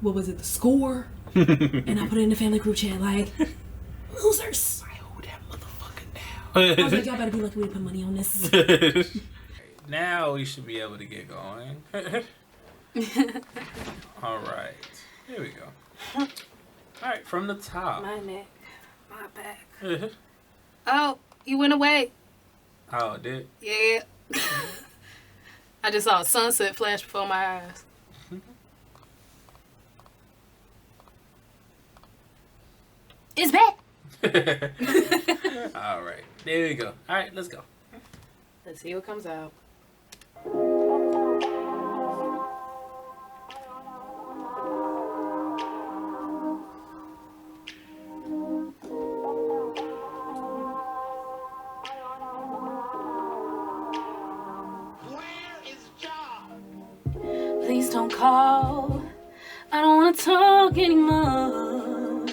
what was it, the score? And I put it in the family group chat like, losers. I hold that motherfucker down. I was like, y'all better be lucky we didn't put money on this. Now we should be able to get going. All right. Here we go. All right, from the top. My neck, my back. Oh, you went away. Oh, it did? Yeah. I just saw a sunset flash before my eyes. It's back. All right. There we go. All right, let's go. Let's see what comes out. Please don't call. I don't want to talk anymore.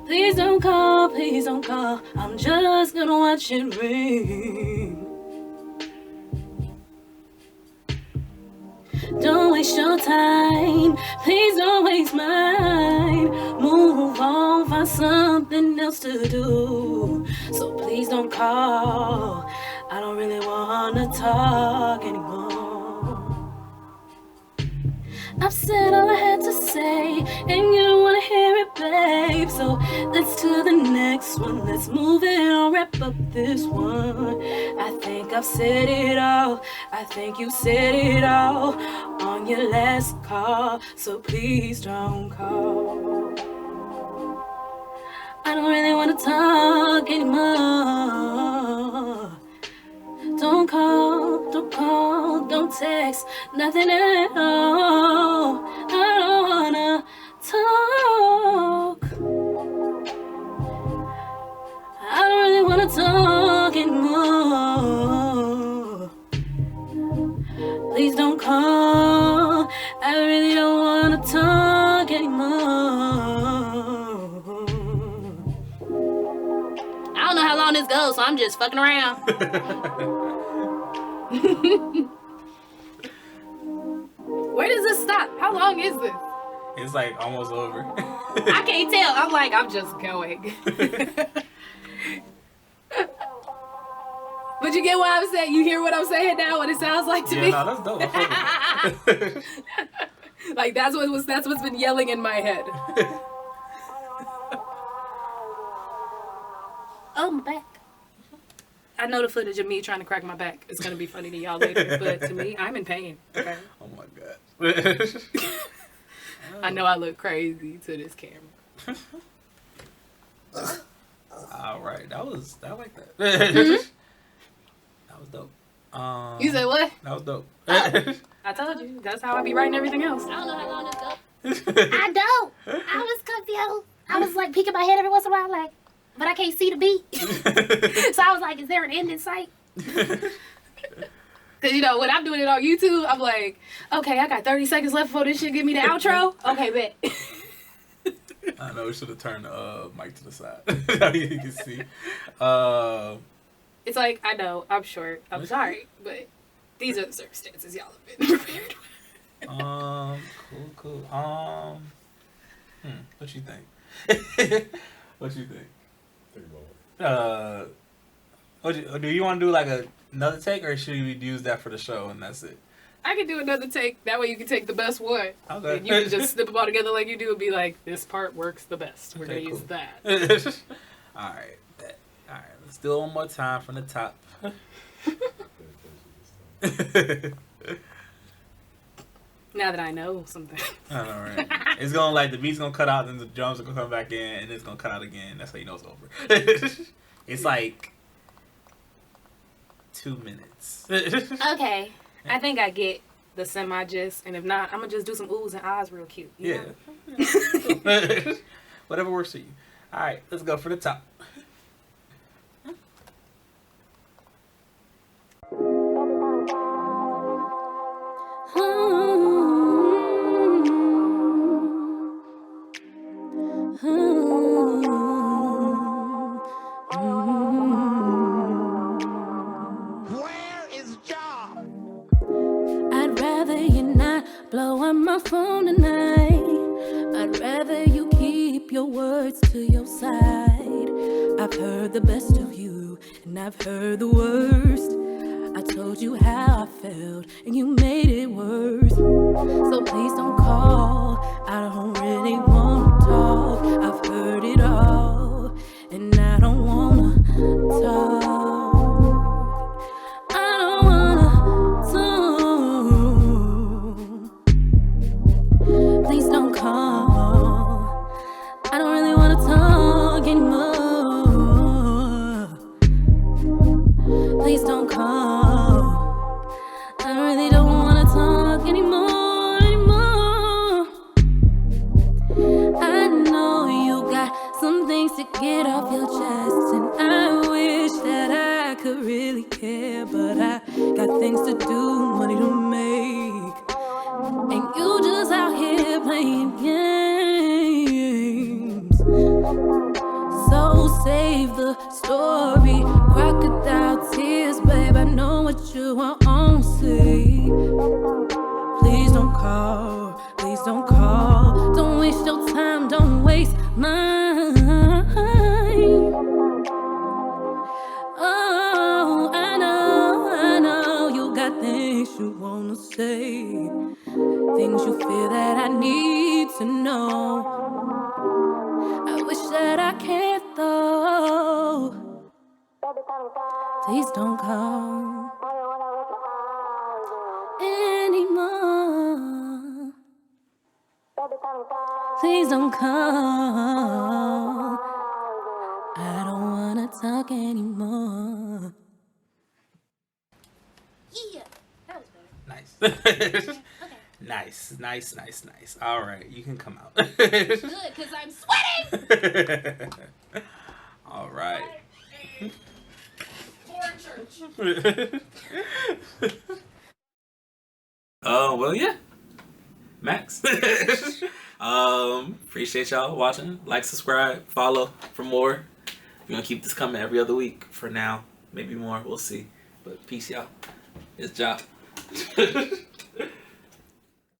Please don't call, please don't call. I'm just gonna watch it ring. Don't waste your time, please don't waste mine. Move on, find something else to do. So please don't call. I don't really wanna talk anymore. I've said all I had to say, and you don't wanna hear it, babe. So let's to the next one. Let's move it on, wrap up this one. I think I've said it all. I think you said it all on your last call. So please don't call. I don't really wanna talk anymore. Don't call, don't text, nothing at all. I don't wanna talk. I don't really wanna talk anymore. Please don't call. I really don't wanna talk anymore. I don't know how long this goes, so I'm just fucking around. Where does this stop? How long is this? It's like almost over. I can't tell. I'm like, I'm just going. But you get what I'm saying? You hear what I'm saying now? What it sounds like to me? No, that's dope. I fuck with it. Like that's what's been yelling in my head. Oh, my back. I know the footage of me trying to crack my back is gonna be funny to y'all later, but to me, I'm in pain. Okay. Oh my god. I know I look crazy to this camera. All right, I like that. Mm-hmm. That was dope. You said what? That was dope. I told you. That's how I be writing everything else. I don't know how long this goes. I don't. I was confused. I was like peeking my head every once in a while, like, but I can't see the beat. So I was like, is there an end in sight? Cause you know when I'm doing it on YouTube, I'm like, okay, I got 30 seconds left before this shit give me the outro. Okay, bet. I know we should have turned the mic to the side. Now you can see. It's like I know I'm short. I'm sorry, but these are the circumstances y'all have been prepared with. Cool. What you think? What you think? Do you want to do like another take, or should we use that for the show and that's it? I can do another take. That way you can take the best one. Okay. And you can just snip them all together like you do and be like, this part works the best. We're Okay, going to cool. use that. All right. Let's do it one more time from the top. Now that I know something. I know, right? It's gonna like the beat's gonna cut out, and the drums are gonna come back in, and it's gonna cut out again. That's how you know it's over. It's like 2 minutes. Okay. I think I get the semi gist, and if not, I'm gonna just do some oohs and ahs real cute. You Yeah. Whatever works for you. All right, let's go for the top. Where is Jah? I'd rather you not blow up my phone tonight. I'd rather you keep your words to your side. I've heard the best of you, and I've heard the worst. I told you how I felt, and you made it worse. So please don't call. I don't really want to talk. I've heard it all, and I don't want to talk. I don't want to talk. Please don't call. I don't really want to talk anymore. Please don't call. I really don't want to talk anymore. I know you got some things to get off your chest, and I wish that I could really care, but I got things to do, money to make, and you just out here playing games. So save the story, crocodile tears, babe. I know what you want to say. Please don't call, please don't call. Don't waste your time, don't waste mine. Oh, I know you got things you wanna say, things you feel that I need to know. I wish that I cared though. Please don't call anymore. Please don't call. I don't wanna talk anymore. Yeah, that was better. Nice. Nice. All right, you can come out. Good, because I'm sweating. All right. Well, yeah. Max. Appreciate y'all watching. Like, subscribe, follow for more. We're gonna keep this coming every other week for now. Maybe more. We'll see. But peace, y'all. It's Jah.